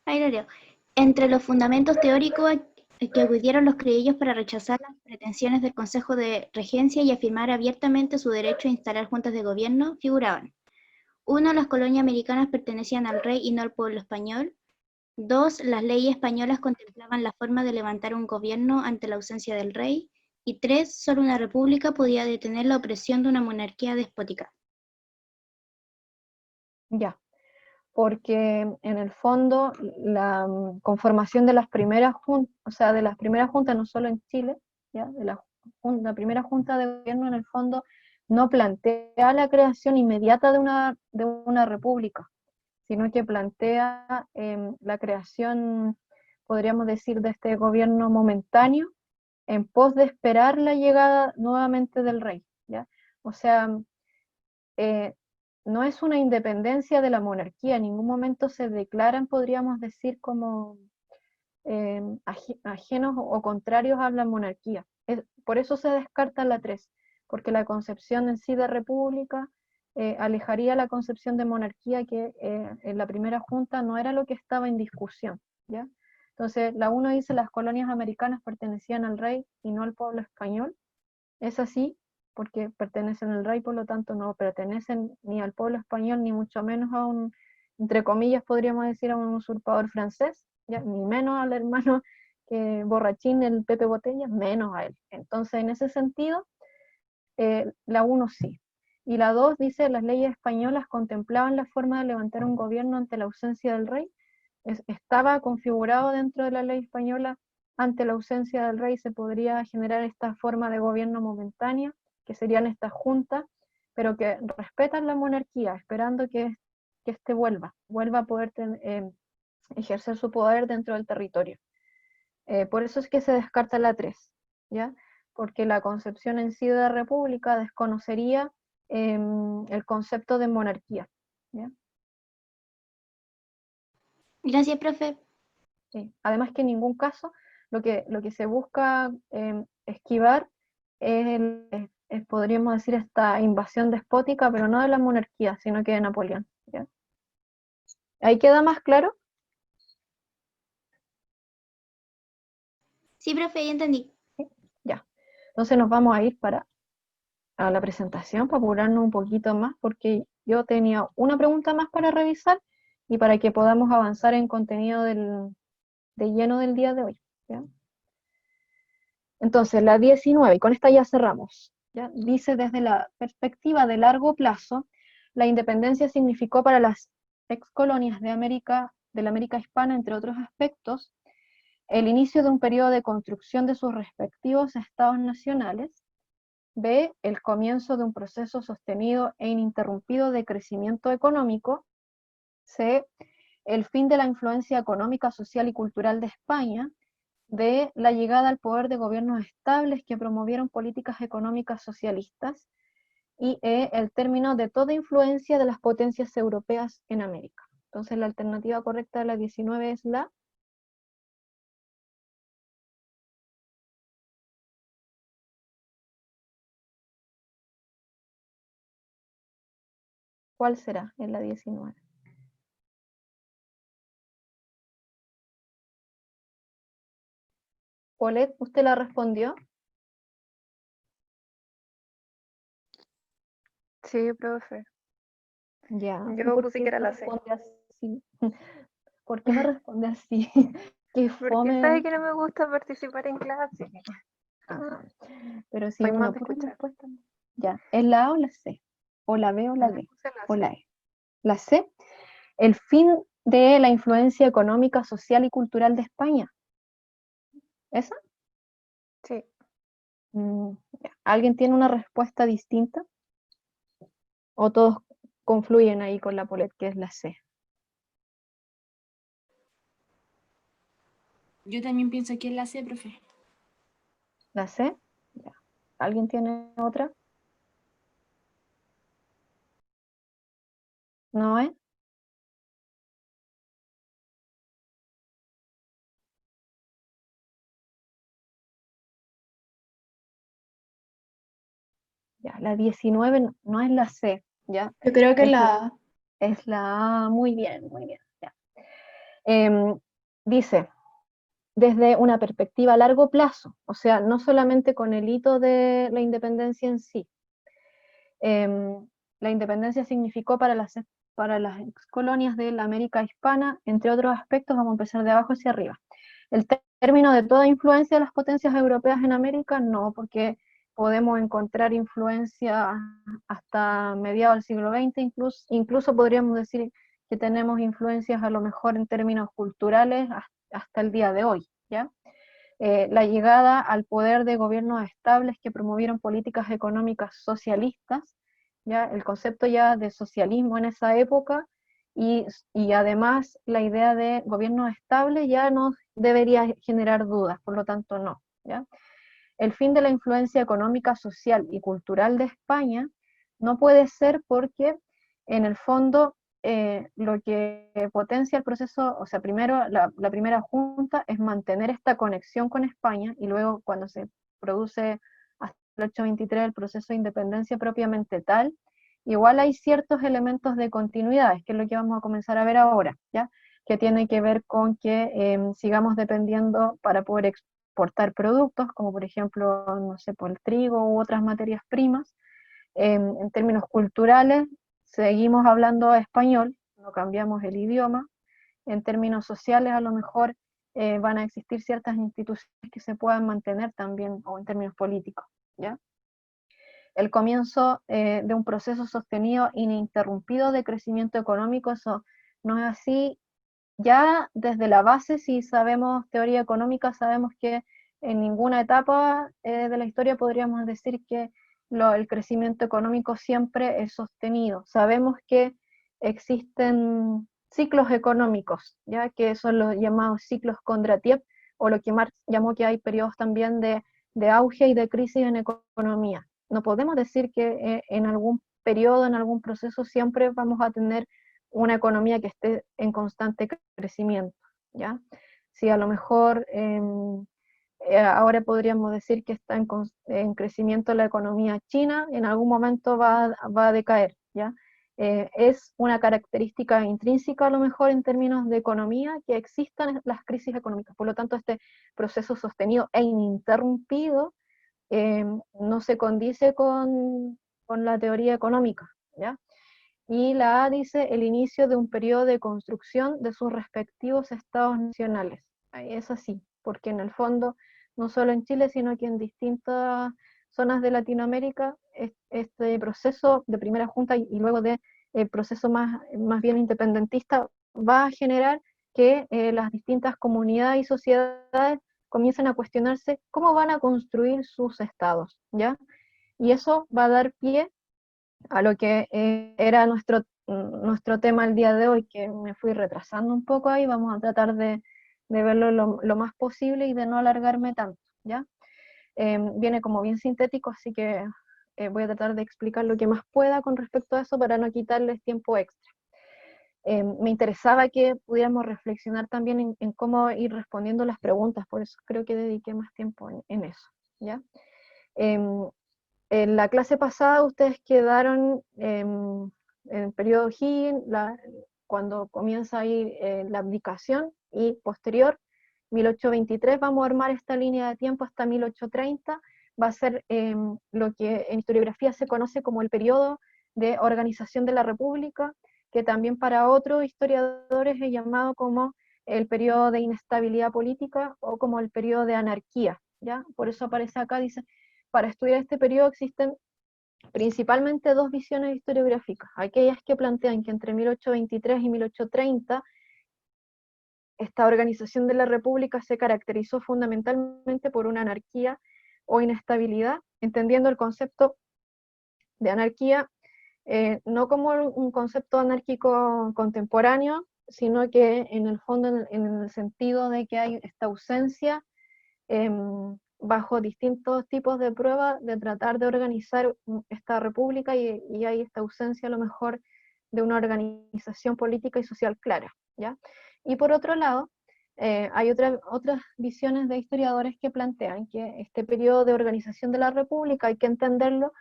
Ahí lo leo. Entre los fundamentos teóricos que acudieron los criollos para rechazar las pretensiones del Consejo de Regencia y afirmar abiertamente su derecho a instalar juntas de gobierno, figuraban: 1. Las colonias americanas pertenecían al rey y no al pueblo español. 2. Las leyes españolas contemplaban la forma de levantar un gobierno ante la ausencia del rey. Y 3. Solo una república podía detener la opresión de una monarquía despótica. Ya, porque en el fondo la conformación de las primeras juntas, o sea, de las primeras juntas, no solo en Chile, ¿ya? De la primera junta de gobierno en el fondo no plantea la creación inmediata de una república, sino que plantea la creación, podríamos decir, de este gobierno momentáneo en pos de esperar la llegada nuevamente del rey, ¿ya? O sea, no es una independencia de la monarquía, en ningún momento se declaran, podríamos decir, como ajenos o contrarios a la monarquía. Por eso se descarta la 3, porque la concepción en sí de república alejaría la concepción de monarquía que en la primera junta no era lo que estaba en discusión, ¿ya? Entonces, la 1 dice las colonias americanas pertenecían al rey y no al pueblo español. Es así, porque pertenecen al rey, por lo tanto no pertenecen ni al pueblo español, ni mucho menos a un, entre comillas, podríamos decir, a un usurpador francés, ¿ya? Ni menos al hermano que borrachín, el Pepe Botella, menos a él. Entonces, en ese sentido, la 1 sí. Y la 2 dice, las leyes españolas contemplaban la forma de levantar un gobierno ante la ausencia del rey. Estaba configurado dentro de la ley española, ante la ausencia del rey se podría generar esta forma de gobierno momentánea, que serían estas juntas, pero que respetan la monarquía, esperando que éste vuelva a poder ejercer su poder dentro del territorio. Por eso es que se descarta la 3, ¿ya? Porque la concepción en sí de república desconocería el concepto de monarquía, ¿ya? Gracias, profe. Sí. Además que en ningún caso lo que se busca esquivar podríamos decir, esta invasión despótica, pero no de la monarquía, sino que de Napoleón, ¿ya? ¿Ahí queda más claro? Sí, profe, ya entendí. Ya. Entonces nos vamos a ir a la presentación para apurarnos un poquito más, porque yo tenía una pregunta más para revisar y para que podamos avanzar en contenido de lleno del día de hoy, ¿ya? Entonces, la 19, y con esta ya cerramos, ¿ya? Dice: desde la perspectiva de largo plazo, la independencia significó para las excolonias de la América hispana, entre otros aspectos, el inicio de un periodo de construcción de sus respectivos estados nacionales. B, el comienzo de un proceso sostenido e ininterrumpido de crecimiento económico. C, el fin de la influencia económica, social y cultural de España. D, la llegada al poder de gobiernos estables que promovieron políticas económicas socialistas. Y E, el término de toda influencia de las potencias europeas en América. Entonces la alternativa correcta de la 19 es la... ¿Cuál será en la 19? Paulette, ¿usted la respondió? Sí, profe. Ya. Yo ¿Por puse qué que era me la C. responde así? ¿Por qué me responde así? Qué Porque sabe fome. que no me gusta participar en clase. Ajá. Pero si Soy una más de pura escuchar. respuesta. Ya. ¿Es la A o la C? ¿O la B o la Le D? puse la ¿O C. la E? La C. El fin de la influencia económica, social y cultural de España. ¿Esa? Sí. Ya. ¿Alguien tiene una respuesta distinta? ¿O todos confluyen ahí con la Paulette, que es la C? Yo también pienso que es la C, profe. ¿La C? Ya. ¿Alguien tiene otra? ¿No es? Ya, la 19 no es la C, ¿ya? Yo creo que Es la es la A. Muy bien, muy bien. Ya. Dice, desde una perspectiva a largo plazo, o sea, no solamente con el hito de la independencia en sí. La independencia significó para las excolonias de la América hispana, entre otros aspectos, vamos a empezar de abajo hacia arriba. El término de toda influencia de las potencias europeas en América, no, porque podemos encontrar influencia hasta mediados del siglo XX, incluso podríamos decir que tenemos influencias a lo mejor en términos culturales hasta el día de hoy, ¿ya? La llegada al poder de gobiernos estables que promovieron políticas económicas socialistas, ¿ya? El concepto ya de socialismo en esa época, y además la idea de gobierno estable ya no debería generar dudas, por lo tanto no, ¿ya? El fin de la influencia económica, social y cultural de España no puede ser porque en el fondo lo que potencia el proceso, o sea, primero la primera junta es mantener esta conexión con España, y luego cuando se produce hasta el 823 el proceso de independencia propiamente tal, igual hay ciertos elementos de continuidad, que es lo que vamos a comenzar a ver ahora, ¿ya? Que tiene que ver con que sigamos dependiendo para poder exportar productos, como por ejemplo, no sé, por el trigo u otras materias primas. En términos culturales, seguimos hablando español, no cambiamos el idioma. En términos sociales, a lo mejor van a existir ciertas instituciones que se puedan mantener también, o en términos políticos, ¿ya? El comienzo de un proceso sostenido, ininterrumpido de crecimiento económico, eso no es así. Ya desde la base, si sabemos teoría económica, sabemos que en ninguna etapa de la historia podríamos decir que el crecimiento económico siempre es sostenido. Sabemos que existen ciclos económicos, ya que son los llamados ciclos Kondratiev, o lo que Marx llamó que hay periodos también de auge y de crisis en economía. No podemos decir que en algún periodo, en algún proceso, siempre vamos a tener una economía que esté en constante crecimiento, ¿ya? Si a lo mejor ahora podríamos decir que está en crecimiento la economía china, en algún momento va a decaer, ¿ya? Es una característica intrínseca a lo mejor en términos de economía que existan las crisis económicas. Por lo tanto, este proceso sostenido e ininterrumpido no se condice con la teoría económica, ¿ya? Y la A dice el inicio de un periodo de construcción de sus respectivos estados nacionales. Es así, porque en el fondo, no solo en Chile, sino que en distintas zonas de Latinoamérica, este proceso de primera junta y luego de proceso más bien independentista va a generar que las distintas comunidades y sociedades comiencen a cuestionarse cómo van a construir sus estados, ¿ya? Y eso va a dar pie a lo que era nuestro tema el día de hoy, que me fui retrasando un poco ahí. Vamos a tratar de verlo lo más posible y de no alargarme tanto, ¿ya? Viene como bien sintético, así que voy a tratar de explicar lo que más pueda con respecto a eso para no quitarles tiempo extra. Me interesaba que pudiéramos reflexionar también en cómo ir respondiendo las preguntas, por eso creo que dediqué más tiempo en eso, ¿ya? En la clase pasada ustedes quedaron en el periodo Higgins, cuando comienza ahí la abdicación, y posterior, 1823, vamos a armar esta línea de tiempo hasta 1830, va a ser lo que en historiografía se conoce como el periodo de organización de la República, que también para otros historiadores es llamado como el periodo de inestabilidad política o como el periodo de anarquía, ¿ya? Por eso aparece acá, dice, para estudiar este periodo existen principalmente dos visiones historiográficas, aquellas que plantean que entre 1823 y 1830 esta organización de la República se caracterizó fundamentalmente por una anarquía o inestabilidad, entendiendo el concepto de anarquía no como un concepto anárquico contemporáneo, sino que en el fondo en el sentido de que hay esta ausencia bajo distintos tipos de pruebas de tratar de organizar esta república y hay esta ausencia a lo mejor de una organización política y social clara, ¿ya? Y por otro lado, hay otras visiones de historiadores que plantean que este periodo de organización de la república hay que entenderlo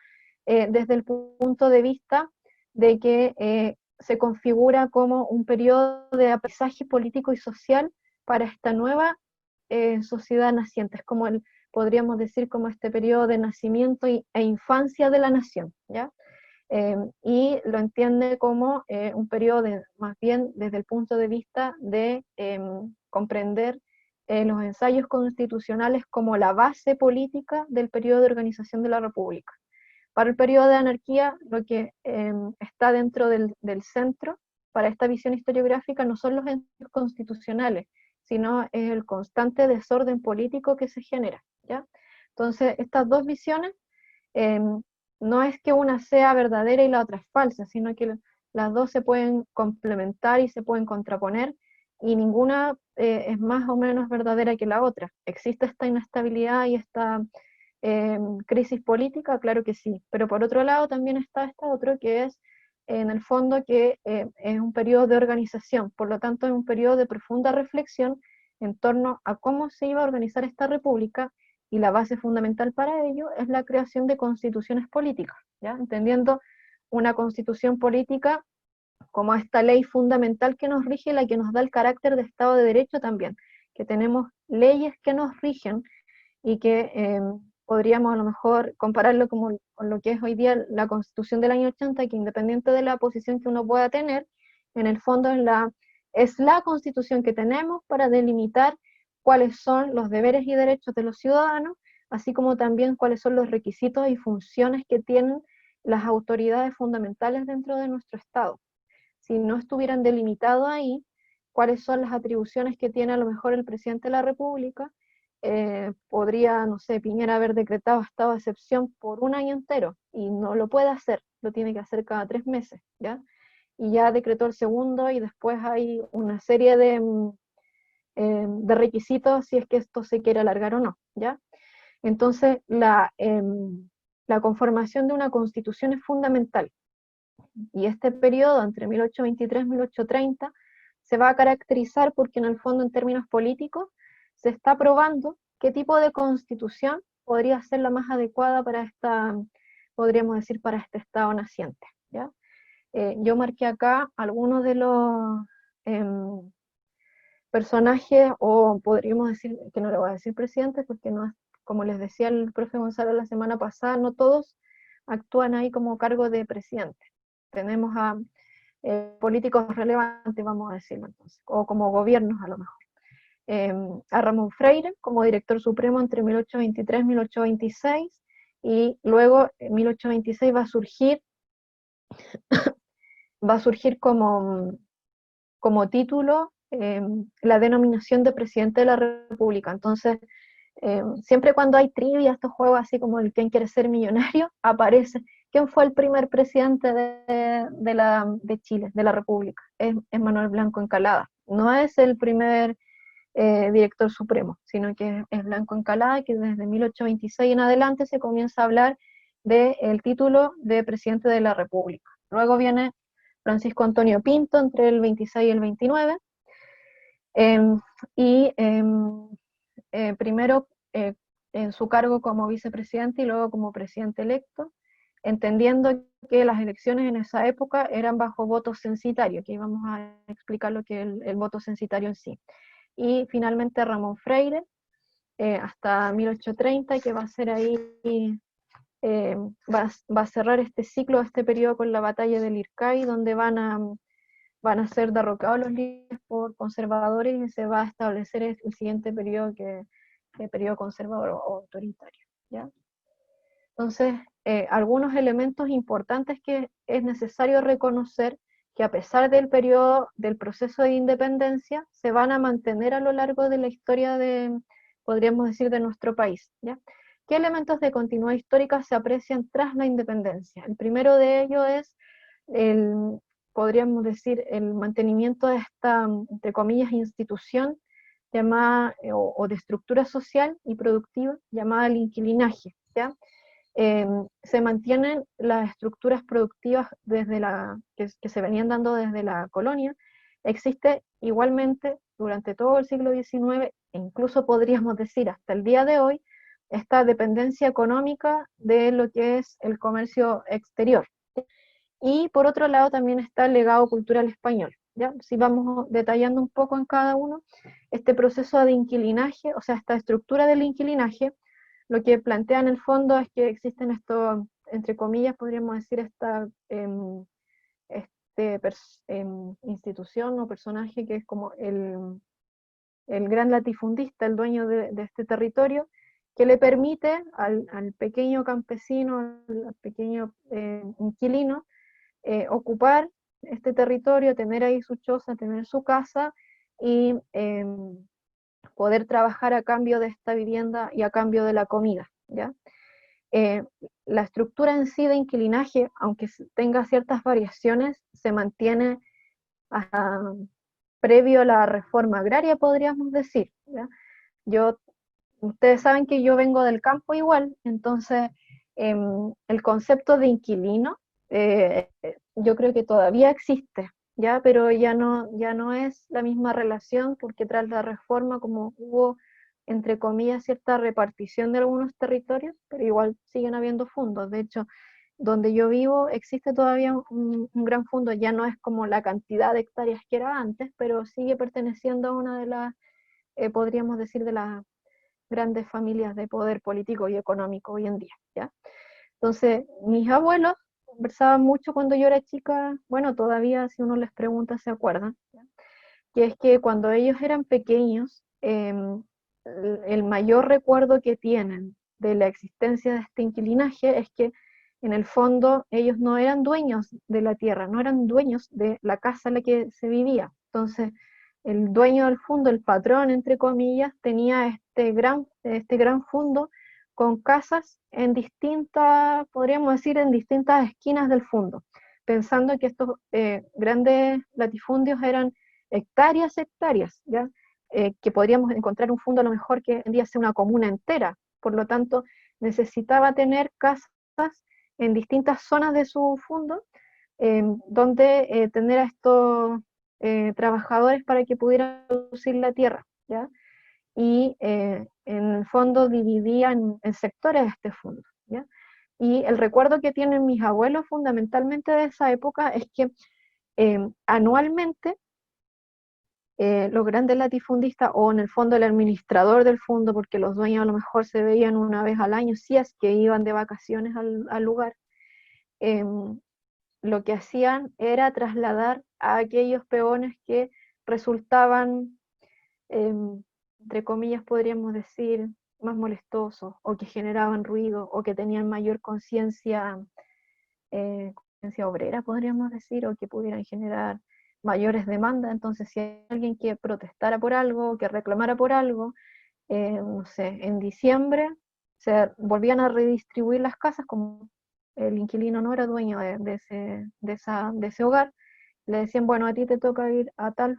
desde el punto de vista de que se configura como un periodo de aprendizaje político y social para esta nueva sociedad naciente, es como podríamos decir como este periodo de nacimiento e infancia de la nación, ¿ya? Y lo entiende como un periodo más bien desde el punto de vista de comprender los ensayos constitucionales como la base política del periodo de organización de la República. Para el periodo de anarquía, lo que está dentro del centro para esta visión historiográfica no son los ensayos constitucionales, sino es el constante desorden político que se genera, ¿ya? Entonces, estas dos visiones no es que una sea verdadera y la otra es falsa, sino que las dos se pueden complementar y se pueden contraponer, y ninguna es más o menos verdadera que la otra. ¿Existe esta inestabilidad y esta crisis política? Claro que sí, pero por otro lado también está esta otro que es en el fondo que es un periodo de organización, por lo tanto es un periodo de profunda reflexión en torno a cómo se iba a organizar esta república, y la base fundamental para ello es la creación de constituciones políticas, ¿ya? Entendiendo una constitución política como esta ley fundamental que nos rige, la que nos da el carácter de Estado de Derecho también, que tenemos leyes que nos rigen y que podríamos a lo mejor compararlo con lo que es hoy día la Constitución del año 80, que independiente de la posición que uno pueda tener, en el fondo es la Constitución que tenemos para delimitar cuáles son los deberes y derechos de los ciudadanos, así como también cuáles son los requisitos y funciones que tienen las autoridades fundamentales dentro de nuestro Estado. Si no estuvieran delimitados ahí, cuáles son las atribuciones que tiene a lo mejor el presidente de la República, podría, no sé, Piñera haber decretado estado de excepción por un año entero, y no lo puede hacer, lo tiene que hacer cada 3 meses, ¿ya? Y ya decretó el segundo, y después hay una serie de requisitos si es que esto se quiere alargar o no, ¿ya? Entonces, la conformación de una constitución es fundamental, Y este periodo entre 1823 y 1830 se va a caracterizar porque en el fondo en términos políticos se está probando qué tipo de constitución podría ser la más adecuada para esta, podríamos decir, para este Estado naciente, ¿ya? Yo marqué acá algunos de los personajes, o podríamos decir, que no le voy a decir presidentes, porque no es, como les decía el profe Gonzalo la semana pasada, no todos actúan ahí como cargo de presidente. Tenemos a políticos relevantes, vamos a decirlo entonces, o como gobiernos a lo mejor. A Ramón Freire como director supremo entre 1823 y 1826, y luego en 1826 va a surgir como título la denominación de presidente de la República. Entonces, siempre cuando hay trivia, estos juegos así como el ¿Quién quiere ser millonario?, aparece ¿quién fue el primer presidente de Chile, de la República? Es Manuel Blanco Encalada. No es el primer director supremo, sino que es Blanco Encalada, que desde 1826 en adelante se comienza a hablar del título de presidente de la República. Luego viene Francisco Antonio Pinto entre el 26 y el 29, primero en su cargo como vicepresidente y luego como presidente electo, entendiendo que las elecciones en esa época eran bajo voto censitario, que íbamos a explicar lo que es el voto censitario en sí. Y finalmente Ramón Freire, hasta 1830, que va a ser ahí, va a cerrar este ciclo, este periodo con la batalla del Ircay, donde van a ser derrocados los líderes por conservadores y se va a establecer el siguiente periodo, que es el periodo conservador o autoritario, ¿ya? Entonces, algunos elementos importantes que es necesario reconocer que a pesar del periodo del proceso de independencia, se van a mantener a lo largo de la historia podríamos decir, de nuestro país, ¿ya? ¿Qué elementos de continuidad histórica se aprecian tras la independencia? El primero de ellos es podríamos decir, el mantenimiento de esta, entre comillas, institución llamada, o de estructura social y productiva, llamada el inquilinaje, ¿ya? Se mantienen las estructuras productivas que se venían dando desde la colonia. Existe igualmente durante todo el siglo XIX, e incluso podríamos decir hasta el día de hoy, esta dependencia económica de lo que es el comercio exterior. Y por otro lado también está el legado cultural español, ¿ya? Si vamos detallando un poco en cada uno, este proceso de inquilinaje, o sea, esta estructura del inquilinaje, lo que plantea en el fondo es que existen estos, entre comillas, podríamos decir, esta institución o personaje que es como el gran latifundista, el dueño de este territorio, que le permite al pequeño campesino, al pequeño inquilino, ocupar este territorio, tener ahí su choza, tener su casa y poder trabajar a cambio de esta vivienda y a cambio de la comida, ¿ya? La estructura en sí de inquilinaje, aunque tenga ciertas variaciones, se mantiene hasta previo a la reforma agraria, podríamos decir, ¿ya? Ustedes saben que yo vengo del campo igual, entonces el concepto de inquilino yo creo que todavía existe, ¿ya? Pero ya no es la misma relación, porque tras la reforma, como hubo, entre comillas, cierta repartición de algunos territorios, pero igual siguen habiendo fondos. De hecho, donde yo vivo existe todavía un gran fondo, ya no es como la cantidad de hectáreas que era antes, pero sigue perteneciendo a una de las, podríamos decir, de las grandes familias de poder político y económico hoy en día, ¿ya? Entonces, mis abuelos conversaban mucho cuando yo era chica, bueno, todavía si uno les pregunta se acuerdan, ¿ya? Que es que cuando ellos eran pequeños, el mayor recuerdo que tienen de la existencia de este inquilinaje es que en el fondo ellos no eran dueños de la tierra, no eran dueños de la casa en la que se vivía. Entonces, el dueño del fondo, el patrón, entre comillas, tenía este gran fondo con casas en distintas, podríamos decir, en distintas esquinas del fondo, pensando que estos grandes latifundios eran hectáreas, ¿ya? Que podríamos encontrar un fondo a lo mejor que en día sea una comuna entera, por lo tanto necesitaba tener casas en distintas zonas de su fondo donde tener a estos trabajadores para que pudieran producir la tierra, ¿ya? Y en el fondo dividían en sectores este fondo, ¿ya? Y el recuerdo que tienen mis abuelos fundamentalmente de esa época es que anualmente los grandes latifundistas, o en el fondo el administrador del fondo, porque los dueños a lo mejor se veían una vez al año, si es que iban de vacaciones al lugar, lo que hacían era trasladar a aquellos peones que resultaban, entre comillas podríamos decir, más molestosos, o que generaban ruido, o que tenían mayor conciencia obrera, podríamos decir, o que pudieran generar mayores demandas. Entonces, si hay alguien que protestara por algo, que reclamara por algo, no sé, en diciembre se volvían a redistribuir las casas, como el inquilino no era dueño de ese hogar, le decían, bueno, a ti te toca ir a tal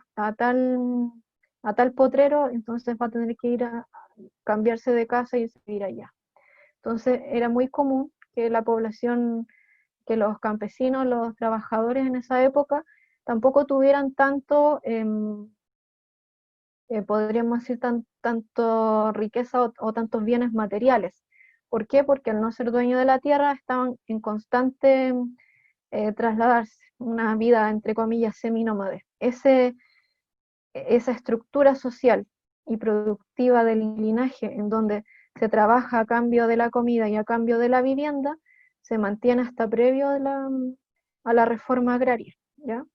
potrero, entonces va a tener que ir a cambiarse de casa y ir allá. Entonces era muy común que la población, que los campesinos, los trabajadores en esa época, tampoco tuvieran tanto, podríamos decir, tanto riqueza o tantos bienes materiales. ¿Por qué? Porque al no ser dueño de la tierra estaban en constante trasladarse, una vida, entre comillas, seminómade. Esa estructura social y productiva del linaje, en donde se trabaja a cambio de la comida y a cambio de la vivienda, se mantiene hasta previo a la reforma agraria, ¿ya?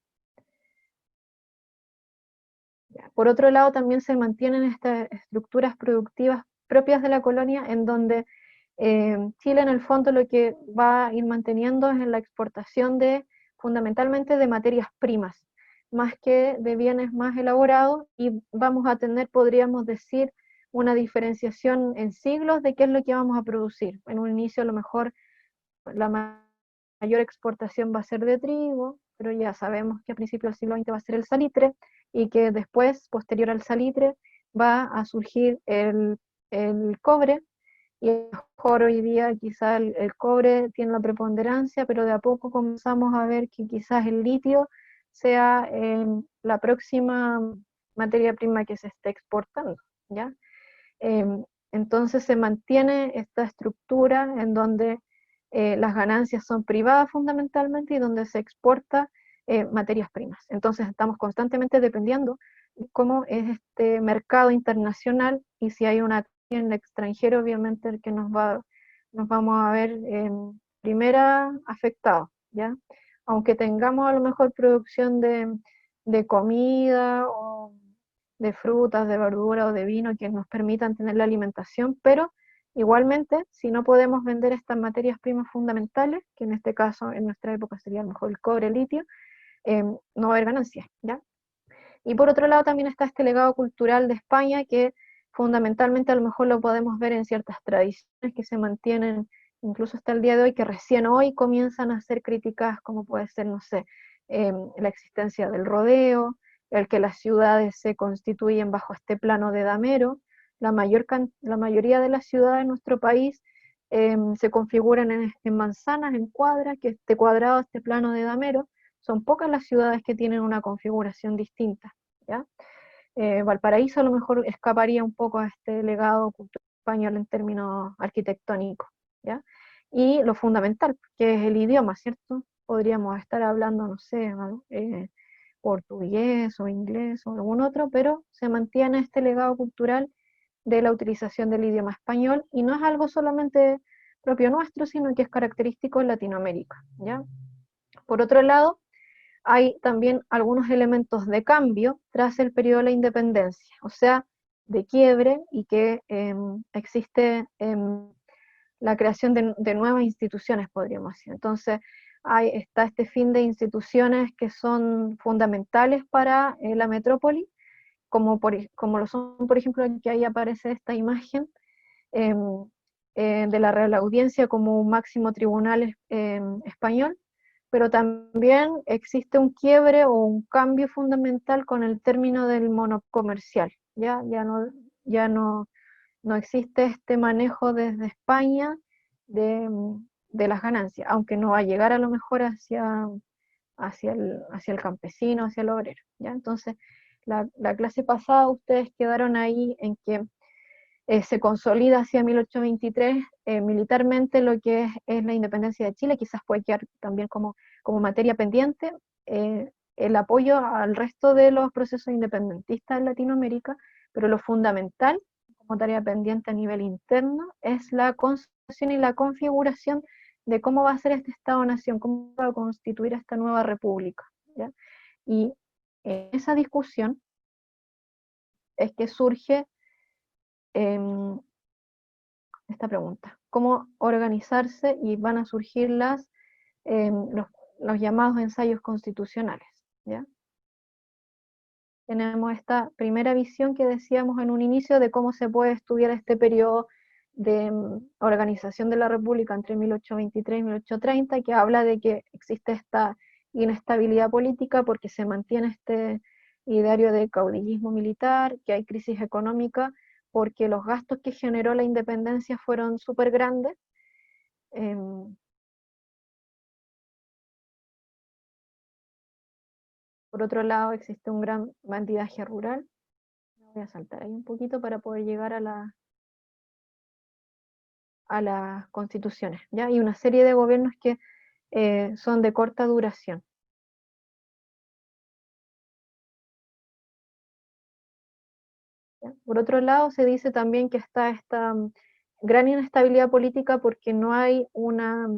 Por otro lado, también se mantienen estas estructuras productivas propias de la colonia, en donde Chile en el fondo lo que va a ir manteniendo es en la exportación fundamentalmente de materias primas, más que de bienes más elaborados, y vamos a tener, podríamos decir, una diferenciación en siglos de qué es lo que vamos a producir. En un inicio a lo mejor la mayor exportación va a ser de trigo, pero ya sabemos que a principios del siglo XX va a ser el salitre, y que después, posterior al salitre, va a surgir el cobre, y a lo mejor hoy día quizás el cobre tiene la preponderancia, pero de a poco comenzamos a ver que quizás el litio sea la próxima materia prima que se esté exportando, ¿ya? Entonces se mantiene esta estructura en donde las ganancias son privadas fundamentalmente, y donde se exporta materias primas. Entonces estamos constantemente dependiendo de cómo es este mercado internacional, y si hay una en el extranjero, obviamente el que nos vamos a ver primera afectados, ¿ya? Aunque tengamos a lo mejor producción de comida, o de frutas, de verdura o de vino que nos permitan tener la alimentación, pero igualmente, si no podemos vender estas materias primas fundamentales, que en este caso, en nuestra época sería a lo mejor el cobre, el litio, no va a haber ganancias, ¿ya? Y por otro lado también está este legado cultural de España, que fundamentalmente a lo mejor lo podemos ver en ciertas tradiciones que se mantienen incluso hasta el día de hoy, que recién hoy comienzan a ser criticadas, como puede ser, no sé, la existencia del rodeo, el que las ciudades se constituyen bajo este plano de damero. La mayoría de las ciudades en nuestro país se configuran en manzanas, en cuadras, que este cuadrado, este plano de damero. Son pocas las ciudades que tienen una configuración distinta, ¿ya? Valparaíso a lo mejor escaparía un poco a este legado cultural español en términos arquitectónicos, ¿ya? Y lo fundamental, que es el idioma, ¿cierto? Podríamos estar hablando, no sé, portugués o inglés o algún otro, pero se mantiene este legado cultural de la utilización del idioma español, y no es algo solamente propio nuestro, sino que es característico en Latinoamérica, ¿ya? Por otro lado, hay también algunos elementos de cambio tras el periodo de la independencia, o sea, de quiebre, y que existe la creación de nuevas instituciones, podríamos decir. Entonces, está este fin de instituciones que son fundamentales para la metrópoli, como lo son, por ejemplo, que ahí aparece esta imagen em, de la Real Audiencia como un máximo tribunal español, pero también existe un quiebre o un cambio fundamental con el término del monocomercial. Ya no existe este manejo desde España de las ganancias, aunque no va a llegar a lo mejor hacia hacia el campesino, hacia el obrero, ¿ya? Entonces, la clase pasada ustedes quedaron ahí en que se consolida hacia 1823 militarmente lo que es la independencia de Chile, quizás puede quedar también como materia pendiente el apoyo al resto de los procesos independentistas en Latinoamérica, pero lo fundamental, como tarea pendiente a nivel interno, es la construcción y la configuración de cómo va a ser este Estado-Nación, cómo va a constituir esta nueva república, ¿ya? Y en esa discusión es que surge esta pregunta, ¿cómo organizarse? Y van a surgir los llamados ensayos constitucionales, ¿ya? Tenemos esta primera visión que decíamos en un inicio de cómo se puede estudiar este periodo de organización de la República entre 1823 y 1830, que habla de que existe esta inestabilidad política porque se mantiene este ideario de caudillismo militar, que hay crisis económica, porque los gastos que generó la independencia fueron súper grandes. Por otro lado, existe un gran bandidaje rural. Voy a saltar ahí un poquito para poder llegar a las constituciones, ¿ya? Y una serie de gobiernos que son de corta duración. ¿Ya? Por otro lado, se dice también que está esta gran inestabilidad política porque no hay una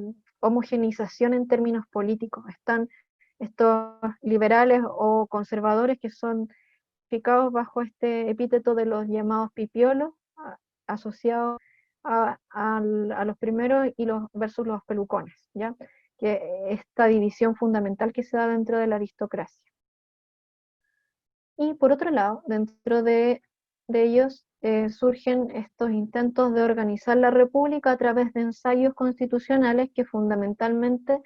homogenización en términos políticos. Están estos liberales o conservadores que son ficados bajo este epíteto de los llamados pipiolos, asociados a los primeros y versus los pelucones, ¿ya? Que esta división fundamental que se da dentro de la aristocracia. Y por otro lado, dentro de ellos surgen estos intentos de organizar la república a través de ensayos constitucionales que fundamentalmente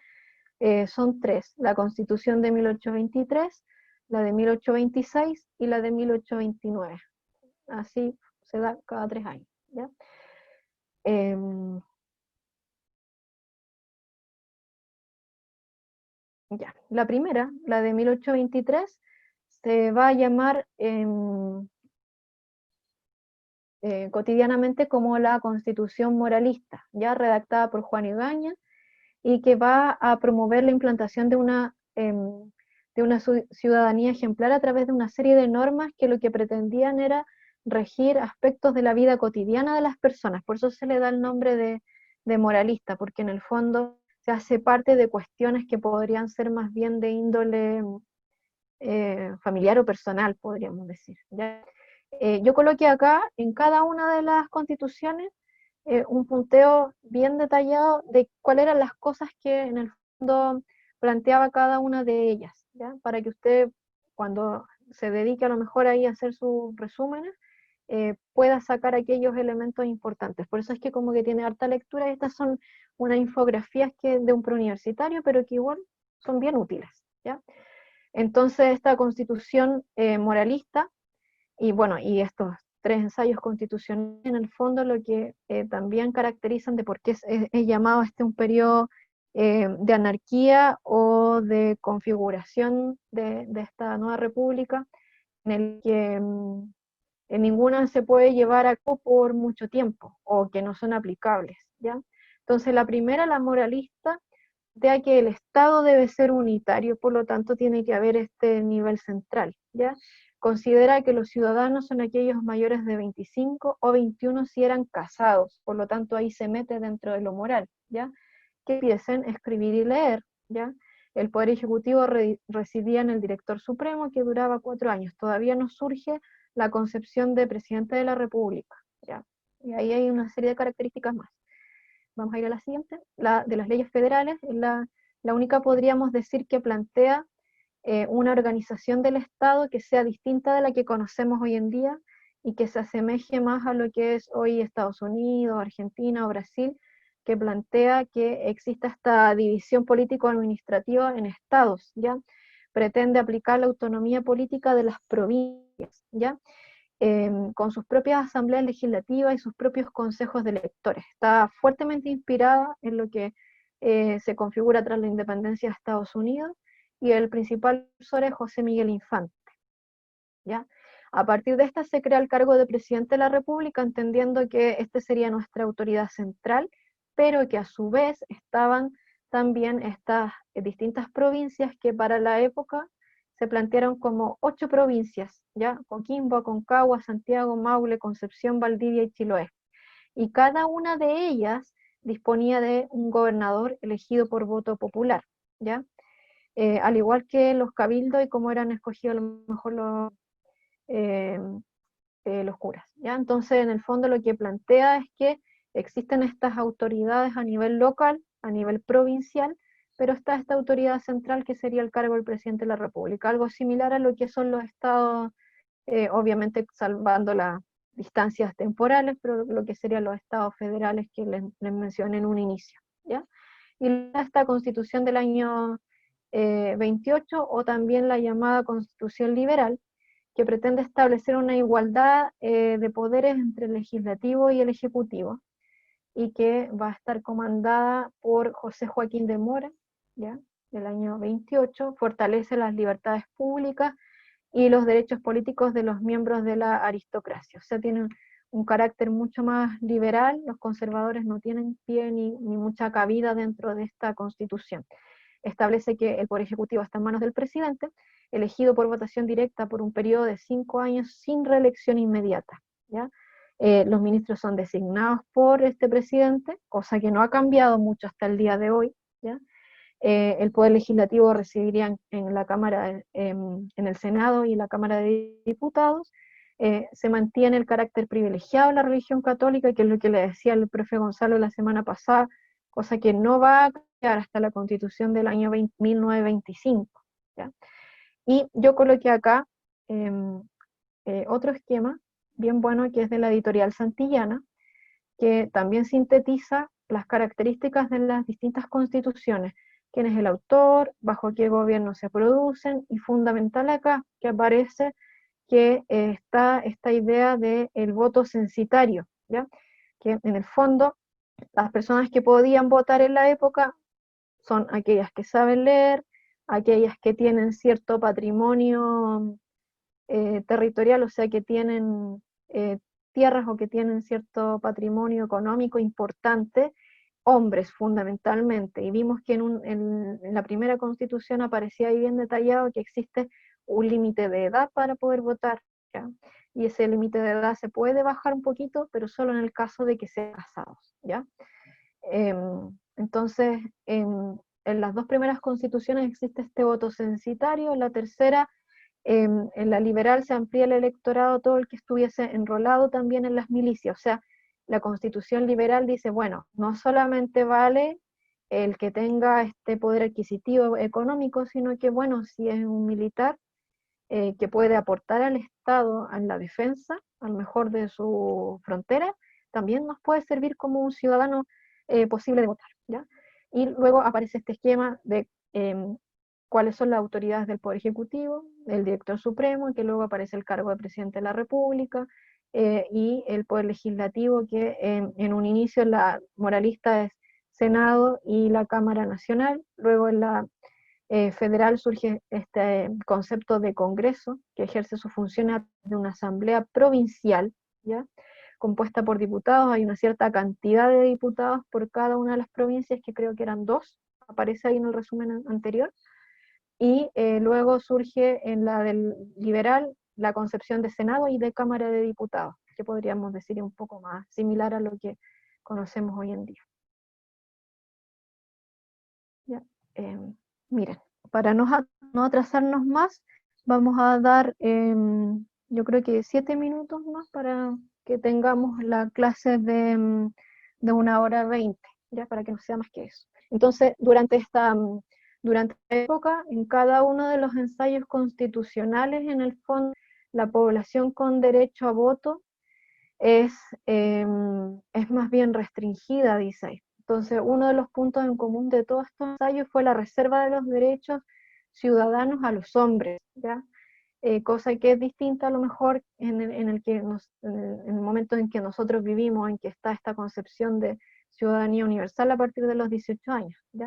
son tres: la Constitución de 1823, la de 1826 y la de 1829. Así se da cada 3 años, ¿ya? Ya. La primera, la de 1823, se va a llamar cotidianamente como la Constitución Moralista, ya redactada por Juan Ibáñez, y que va a promover la implantación de una ciudadanía ejemplar a través de una serie de normas que lo que pretendían era regir aspectos de la vida cotidiana de las personas. Por eso se le da el nombre de moralista, porque en el fondo se hace parte de cuestiones que podrían ser más bien de índole familiar o personal, podríamos decir, ¿ya? Yo coloqué acá en cada una de las constituciones un punteo bien detallado de cuáles eran las cosas que en el fondo planteaba cada una de ellas, ¿ya? Para que usted, cuando se dedique a lo mejor ahí a hacer sus resúmenes, pueda sacar aquellos elementos importantes. Por eso es que como que tiene harta lectura, y estas son unas infografías de un preuniversitario, pero que igual son bien útiles, ¿ya? Entonces esta constitución moralista, y bueno, y estos tres ensayos constitucionales, en el fondo lo que también caracterizan de por qué es llamado un periodo de anarquía o de configuración de esta nueva república, en el que en ninguna se puede llevar a cabo por mucho tiempo, o que no son aplicables, ¿ya? Entonces la primera, la moralista, plantea que el Estado debe ser unitario, por lo tanto tiene que haber este nivel central, ¿ya? Considera que los ciudadanos son aquellos mayores de 25 o 21 si eran casados, por lo tanto ahí se mete dentro de lo moral, ¿ya? Que empiecen a escribir y leer, ¿ya? El Poder Ejecutivo residía en el Director Supremo, que duraba 4 años. Todavía no surge la concepción de Presidente de la República, ¿ya? Y ahí hay una serie de características más. Vamos a ir a la siguiente. La de las leyes federales, la única, podríamos decir, que plantea una organización del Estado que sea distinta de la que conocemos hoy en día y que se asemeje más a lo que es hoy Estados Unidos, Argentina o Brasil, que plantea que exista esta división político-administrativa en estados, ¿ya? Pretende aplicar la autonomía política de las provincias, ¿ya? Con sus propias asambleas legislativas y sus propios consejos de electores. Está fuertemente inspirada en lo que se configura tras la independencia de Estados Unidos, y el principal profesor es José Miguel Infante, ¿ya? A partir de esta se crea el cargo de presidente de la República, entendiendo que este sería nuestra autoridad central, pero que a su vez estaban también estas distintas provincias que para la época se plantearon como 8 provincias, ¿ya? Coquimbo, Aconcagua, Santiago, Maule, Concepción, Valdivia y Chiloé. Y cada una de ellas disponía de un gobernador elegido por voto popular, ¿ya? Al igual que los cabildos y como eran escogidos a lo mejor eh, los curas, ¿ya? Entonces, en el fondo lo que plantea es que existen estas autoridades a nivel local, a nivel provincial, pero está esta autoridad central que sería el cargo del presidente de la República, algo similar a lo que son los estados, obviamente salvando las distancias temporales, pero lo que serían los estados federales que les mencioné en un inicio, ¿ya? Y esta constitución del año 28, o también la llamada constitución liberal, que pretende establecer una igualdad de poderes entre el legislativo y el ejecutivo, y que va a estar comandada por José Joaquín de Mora, ¿ya? Del año 28, fortalece las libertades públicas y los derechos políticos de los miembros de la aristocracia. O sea, tiene un carácter mucho más liberal, los conservadores no tienen pie ni mucha cabida dentro de esta constitución. Establece que el Poder Ejecutivo está en manos del presidente, elegido por votación directa por un periodo de 5 años sin reelección inmediata, ¿ya? Los ministros son designados por este presidente, cosa que no ha cambiado mucho hasta el día de hoy, ¿ya? El Poder Legislativo recibiría en la Cámara, en el Senado y la Cámara de Diputados. Se mantiene el carácter privilegiado de la religión católica, que es lo que le decía el profe Gonzalo la semana pasada, cosa que no va a cambiar hasta la Constitución del año 1925, ¿ya? Y yo coloqué acá otro esquema bien bueno, que es de la editorial Santillana, que también sintetiza las características de las distintas constituciones, quién es el autor, bajo qué gobierno se producen, y fundamental acá que aparece que está esta idea del voto censitario, ¿ya? Que en el fondo las personas que podían votar en la época son aquellas que saben leer, aquellas que tienen cierto patrimonio territorial, o sea, que tienen tierras o que tienen cierto patrimonio económico importante, hombres fundamentalmente. Y vimos que en la primera constitución aparecía ahí bien detallado que existe un límite de edad para poder votar, ¿ya? Y ese límite de edad se puede bajar un poquito, pero solo en el caso de que sean casados, ¿ya? Entonces, en las 2 primeras constituciones existe este voto censitario, en la tercera, en la liberal, se amplía el electorado todo el que estuviese enrolado también en las milicias. O sea, la constitución liberal dice, bueno, no solamente vale el que tenga este poder adquisitivo económico, sino que, bueno, si es un militar que puede aportar al Estado en la defensa, a lo mejor de su frontera, también nos puede servir como un ciudadano posible de votar, ¿ya? Y luego aparece este esquema de cuáles son las autoridades del Poder Ejecutivo, el Director Supremo, que luego aparece el cargo de Presidente de la República, y el Poder Legislativo, que en un inicio la moralista es Senado y la Cámara Nacional, luego en la federal surge este concepto de Congreso, que ejerce su función de una asamblea provincial, ¿ya? Compuesta por diputados, hay una cierta cantidad de diputados por cada una de las provincias, que creo que eran 2, aparece ahí en el resumen anterior, y luego surge en la del liberal la concepción de Senado y de Cámara de Diputados, que podríamos decir un poco más similar a lo que conocemos hoy en día. ¿Ya? Miren, para no atrasarnos más, vamos a dar, yo creo que 7 minutos más para que tengamos la clase de 1 hora 20, ya, para que no sea más que eso. Entonces, durante esta época, en cada uno de los ensayos constitucionales, en el fondo, la población con derecho a voto es más bien restringida, dice ahí. Entonces, uno de los puntos en común de todos estos ensayos fue la reserva de los derechos ciudadanos a los hombres, ¿ya? Cosa que es distinta a lo mejor en el momento en que nosotros vivimos, en que está esta concepción de ciudadanía universal a partir de los 18 años, ¿ya?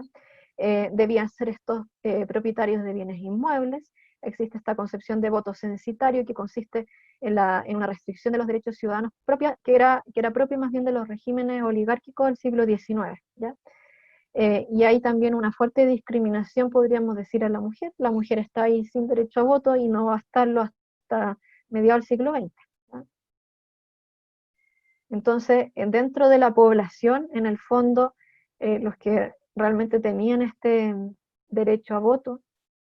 debían ser estos propietarios de bienes inmuebles. Existe esta concepción de voto censitario que consiste en una restricción de los derechos ciudadanos propia, que era propia más bien de los regímenes oligárquicos del siglo XIX, ¿ya? Y hay también una fuerte discriminación, podríamos decir, a la mujer. La mujer está ahí sin derecho a voto y no va a estarlo hasta mediados del siglo XX, ¿ya? Entonces, dentro de la población, en el fondo, los que realmente tenían este derecho a voto,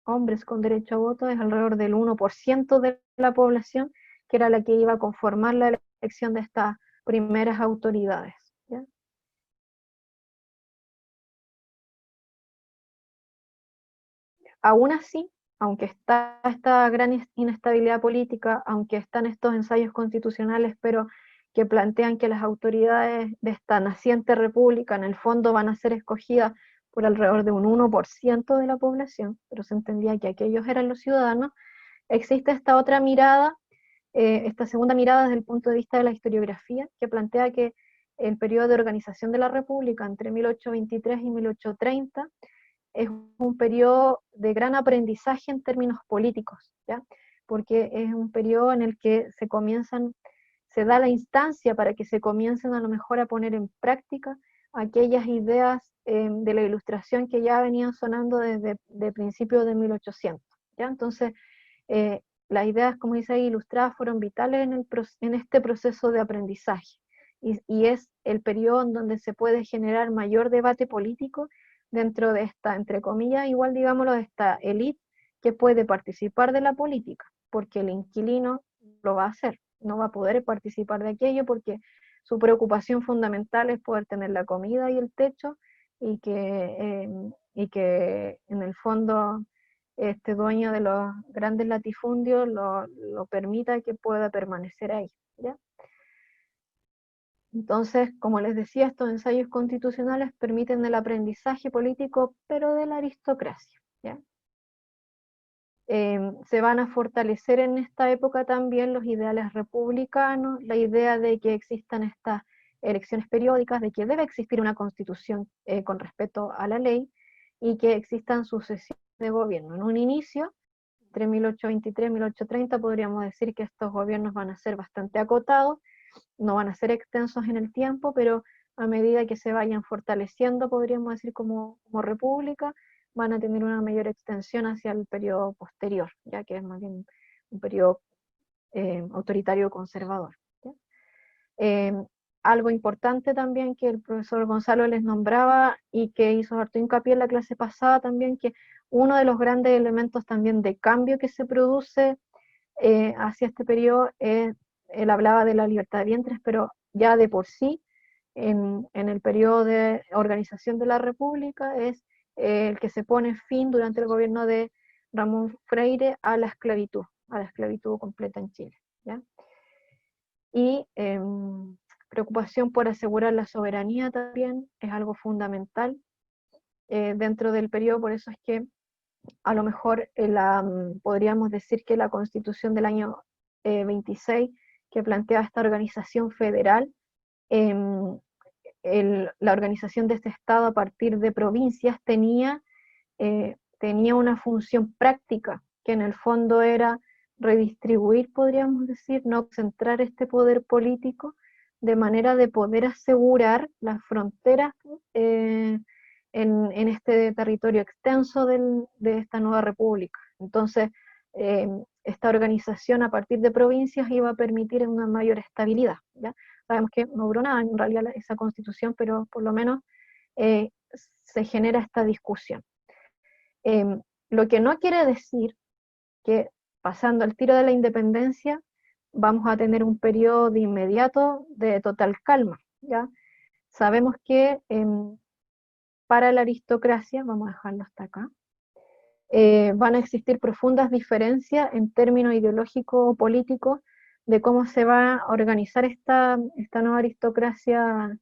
hombres con derecho a voto, es alrededor del 1% de la población, que era la que iba a conformar la elección de estas primeras autoridades, ¿ya? Aún así, aunque está esta gran inestabilidad política, aunque están estos ensayos constitucionales, pero que plantean que las autoridades de esta naciente república en el fondo van a ser escogidas por alrededor de un 1% de la población, pero se entendía que aquellos eran los ciudadanos, existe esta otra mirada, esta segunda mirada desde el punto de vista de la historiografía, que plantea que el periodo de organización de la república entre 1823 y 1830 es un periodo de gran aprendizaje en términos políticos, ¿ya? Porque es un periodo en el que se da la instancia para que se comiencen a lo mejor a poner en práctica aquellas ideas de la Ilustración que ya venían sonando desde principios de 1800, ¿ya? Entonces, las ideas, como dice ahí, ilustradas fueron vitales en este proceso de aprendizaje, y es el periodo en donde se puede generar mayor debate político dentro de esta, entre comillas, igual digámoslo, de esta élite que puede participar de la política, porque el inquilino lo va a hacer, no va a poder participar de aquello porque su preocupación fundamental es poder tener la comida y el techo, y que en el fondo este dueño de los grandes latifundios lo permita que pueda permanecer ahí, ¿ya? Entonces, como les decía, estos ensayos constitucionales permiten el aprendizaje político, pero de la aristocracia, ¿ya? Se van a fortalecer en esta época también los ideales republicanos, la idea de que existan estas elecciones periódicas, de que debe existir una constitución con respeto a la ley, y que existan sucesiones de gobierno. En un inicio, entre 1823 y 1830, podríamos decir que estos gobiernos van a ser bastante acotados, no van a ser extensos en el tiempo, pero a medida que se vayan fortaleciendo, podríamos decir como república, van a tener una mayor extensión hacia el periodo posterior, ya que es más bien un periodo autoritario conservador, ¿ya? Algo importante también que el profesor Gonzalo les nombraba y que hizo harto hincapié en la clase pasada también, que uno de los grandes elementos también de cambio que se produce hacia este periodo es, él hablaba de la libertad de vientres, pero ya de por sí, en el periodo de organización de la República, es el que se pone fin durante el gobierno de Ramón Freire a la esclavitud completa en Chile, ¿ya? Y preocupación por asegurar la soberanía también es algo fundamental dentro del periodo, por eso es que a lo mejor podríamos decir que la Constitución del año 26, que planteaba esta organización federal, la organización de este Estado a partir de provincias tenía una función práctica, que en el fondo era redistribuir, podríamos decir, no centrar este poder político, de manera de poder asegurar las fronteras en este territorio extenso de esta nueva república. Entonces, esta organización a partir de provincias iba a permitir una mayor estabilidad, ¿ya? Sabemos que no duró nada en realidad esa constitución, pero por lo menos se genera esta discusión. Lo que no quiere decir que pasando al tiro de la independencia vamos a tener un periodo de inmediato de total calma, ¿ya? Sabemos que para la aristocracia, vamos a dejarlo hasta acá, van a existir profundas diferencias en términos ideológicos o políticos de cómo se va a organizar esta nueva aristocracia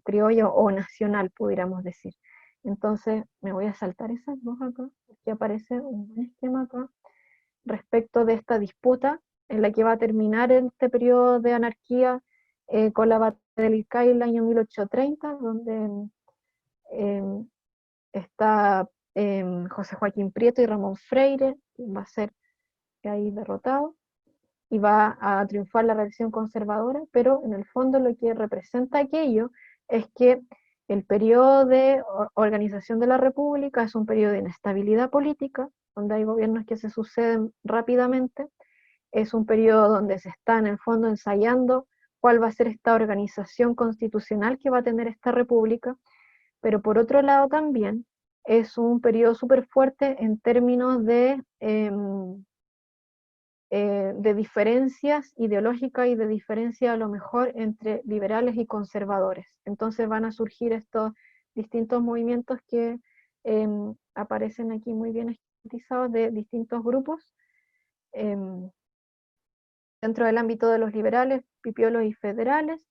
criolla o nacional, pudiéramos decir. Entonces, me voy a saltar esas dos acá, porque aparece un buen esquema acá respecto de esta disputa en la que va a terminar este periodo de anarquía con la batalla del Ilcay en el año 1830, donde está José Joaquín Prieto y Ramón Freire, va a ser ahí derrotado, y va a triunfar la reacción conservadora, pero en el fondo lo que representa aquello es que el periodo de organización de la República es un periodo de inestabilidad política, donde hay gobiernos que se suceden rápidamente, es un periodo donde se está en el fondo ensayando cuál va a ser esta organización constitucional que va a tener esta república, pero por otro lado también es un periodo súper fuerte en términos de diferencias ideológicas y de diferencia a lo mejor entre liberales y conservadores. Entonces van a surgir estos distintos movimientos que aparecen aquí muy bien esquematizados de distintos grupos. Dentro del ámbito de los liberales, pipiolos y federales,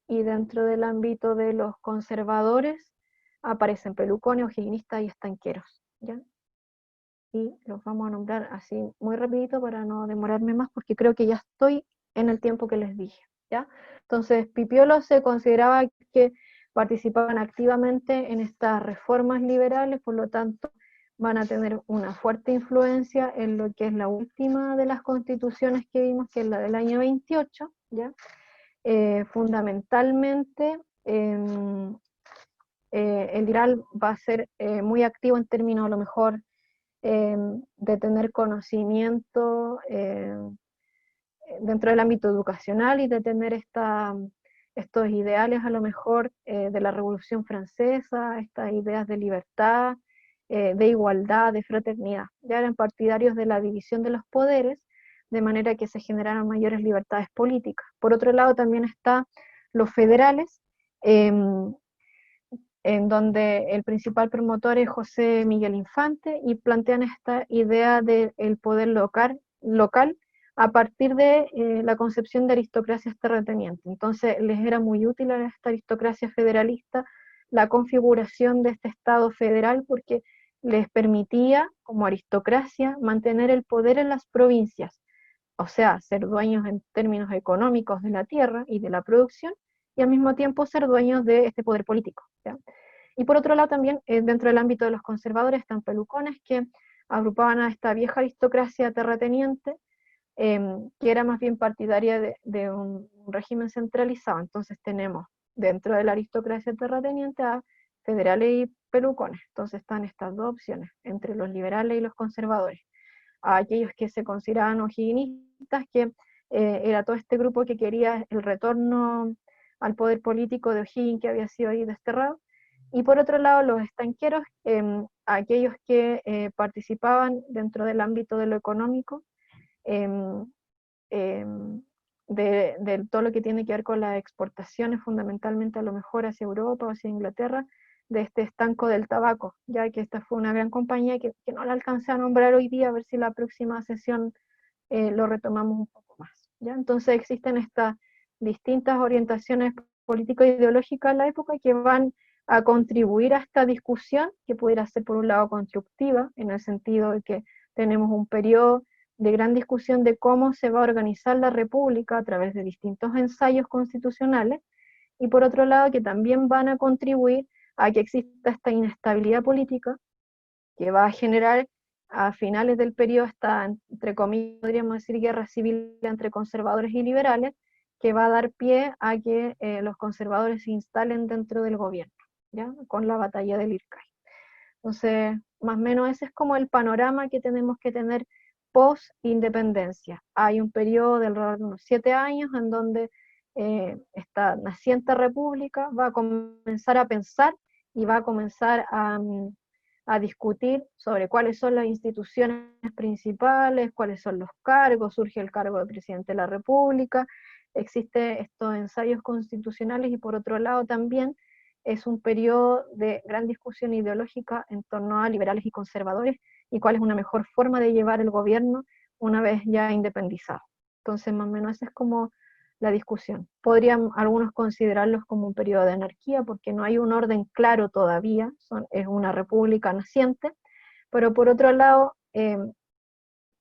y dentro del ámbito de los conservadores aparecen pelucones, ojiguinistas y estanqueros, ¿ya? Y los vamos a nombrar así muy rapidito para no demorarme más, porque creo que ya estoy en el tiempo que les dije, ¿ya? Entonces, Pipiolo se consideraba que participaban activamente en estas reformas liberales, por lo tanto, van a tener una fuerte influencia en lo que es la última de las constituciones que vimos, que es la del año 28, ¿ya? Fundamentalmente, el liberal va a ser muy activo en términos a lo mejor de tener conocimiento dentro del ámbito educacional y de tener estos ideales a lo mejor de la Revolución Francesa, estas ideas de libertad, de igualdad, de fraternidad. Ya eran partidarios de la división de los poderes, de manera que se generaran mayores libertades políticas. Por otro lado también está los federales, en donde el principal promotor es José Miguel Infante, y plantean esta idea del poder local a partir de la concepción de aristocracias terratenientes. Entonces les era muy útil a esta aristocracia federalista la configuración de este Estado federal, porque les permitía, como aristocracia, mantener el poder en las provincias, o sea, ser dueños en términos económicos de la tierra y de la producción, y al mismo tiempo ser dueños de este poder político, ¿ya? Y por otro lado también, dentro del ámbito de los conservadores, están pelucones que agrupaban a esta vieja aristocracia terrateniente, que era más bien partidaria de un régimen centralizado. Entonces tenemos dentro de la aristocracia terrateniente a federales y pelucones. Entonces están estas dos opciones, entre los liberales y los conservadores. A aquellos que se consideraban o'higginistas, que era todo este grupo que quería el retorno al poder político de O'Higgins, que había sido ahí desterrado. Y por otro lado, los estanqueros, aquellos que participaban dentro del ámbito de lo económico, de todo lo que tiene que ver con las exportaciones, fundamentalmente a lo mejor hacia Europa o hacia Inglaterra, de este estanco del tabaco, ya que esta fue una gran compañía que no la alcancé a nombrar hoy día, a ver si la próxima sesión lo retomamos un poco más, ¿ya? Entonces existen estas distintas orientaciones político-ideológicas en la época que van a contribuir a esta discusión, que pudiera ser por un lado constructiva, en el sentido de que tenemos un periodo de gran discusión de cómo se va a organizar la república a través de distintos ensayos constitucionales, y por otro lado que también van a contribuir a que exista esta inestabilidad política que va a generar a finales del periodo esta, entre comillas, podríamos decir, guerra civil entre conservadores y liberales, que va a dar pie a que los conservadores se instalen dentro del gobierno, ¿ya? Con la batalla del Ircay. Entonces, más o menos ese es como el panorama que tenemos que tener post-independencia. Hay un periodo de alrededor de unos 7 años en donde esta naciente república va a comenzar a pensar y va a comenzar a discutir sobre cuáles son las instituciones principales, cuáles son los cargos, surge el cargo de presidente de la república, existen estos ensayos constitucionales, y por otro lado también es un periodo de gran discusión ideológica en torno a liberales y conservadores, y cuál es una mejor forma de llevar el gobierno una vez ya independizado. Entonces, más o menos esa es como la discusión. Podrían algunos considerarlos como un periodo de anarquía, porque no hay un orden claro todavía, es una república naciente, pero por otro lado,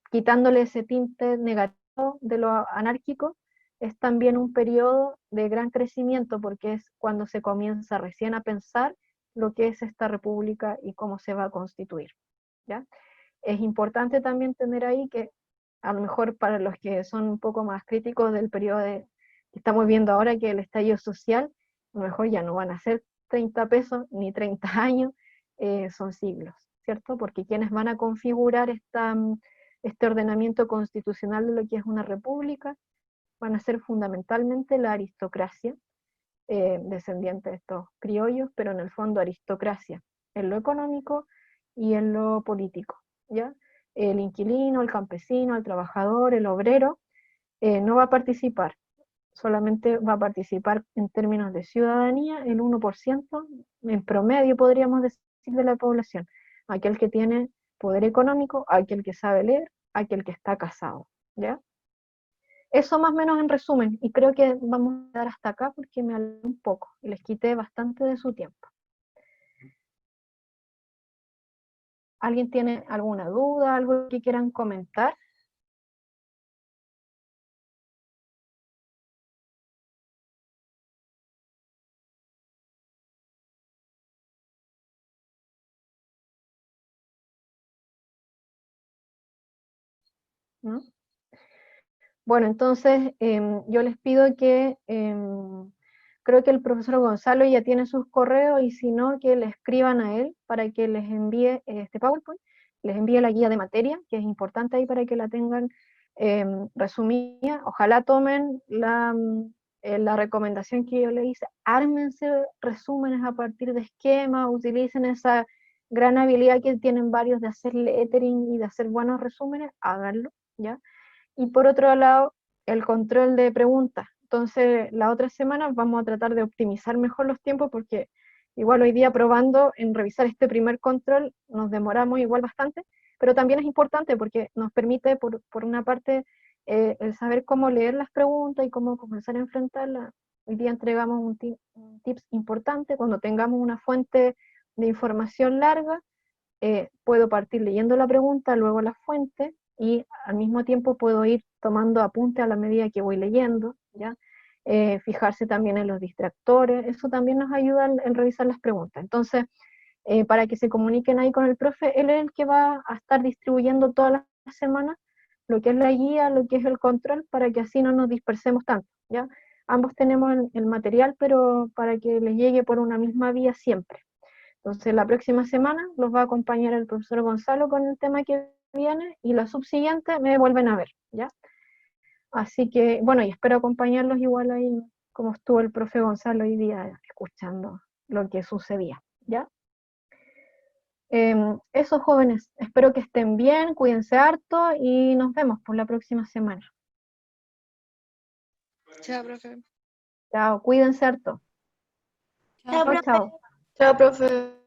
quitándole ese tinte negativo de lo anárquico, es también un periodo de gran crecimiento, porque es cuando se comienza recién a pensar lo que es esta república y cómo se va a constituir, ¿ya? Es importante también tener ahí que, a lo mejor para los que son un poco más críticos del periodo que estamos viendo ahora, que el estallido social, a lo mejor ya no van a ser 30 pesos ni 30 años, son siglos, ¿cierto? Porque quienes van a configurar este ordenamiento constitucional de lo que es una república van a ser fundamentalmente la aristocracia, descendiente de estos criollos, pero en el fondo aristocracia, en lo económico y en lo político, ¿ya? El inquilino, el campesino, el trabajador, el obrero, no va a participar, solamente va a participar en términos de ciudadanía el 1%, en promedio podríamos decir, de la población, aquel que tiene poder económico, aquel que sabe leer, aquel que está casado, ¿ya? Eso más o menos en resumen, y creo que vamos a dar hasta acá porque me hablé un poco y les quité bastante de su tiempo. ¿Alguien tiene alguna duda, algo que quieran comentar? ¿No? Bueno, entonces yo les pido que, creo que el profesor Gonzalo ya tiene sus correos, y si no, que le escriban a él para que les envíe este PowerPoint, les envíe la guía de materia, que es importante ahí para que la tengan resumida. Ojalá tomen la recomendación que yo le hice, ármense resúmenes a partir de esquemas, utilicen esa gran habilidad que tienen varios de hacer lettering y de hacer buenos resúmenes, háganlo, ¿ya? Y por otro lado, el control de preguntas. Entonces, la otra semana vamos a tratar de optimizar mejor los tiempos, porque igual hoy día probando en revisar este primer control nos demoramos igual bastante, pero también es importante porque nos permite, por una parte, el saber cómo leer las preguntas y cómo comenzar a enfrentarlas. Hoy día entregamos un tips importante: cuando tengamos una fuente de información larga, puedo partir leyendo la pregunta, luego la fuente, y al mismo tiempo puedo ir tomando apuntes a la medida que voy leyendo, ¿ya? Fijarse también en los distractores, eso también nos ayuda en revisar las preguntas. Entonces, para que se comuniquen ahí con el profe, él es el que va a estar distribuyendo todas las semanas lo que es la guía, lo que es el control, para que así no nos dispersemos tanto, ¿ya? Ambos tenemos el material, pero para que les llegue por una misma vía siempre. Entonces, la próxima semana los va a acompañar el profesor Gonzalo con el tema que viene, y la subsiguiente me vuelven a ver, ¿ya? Así que, bueno, y espero acompañarlos igual ahí, como estuvo el profe Gonzalo hoy día escuchando lo que sucedía, ¿ya? Eso, jóvenes, espero que estén bien, cuídense harto y nos vemos por la próxima semana. Chao, profe. Chao, cuídense harto. Chao, Chao, chao. Chao, profe.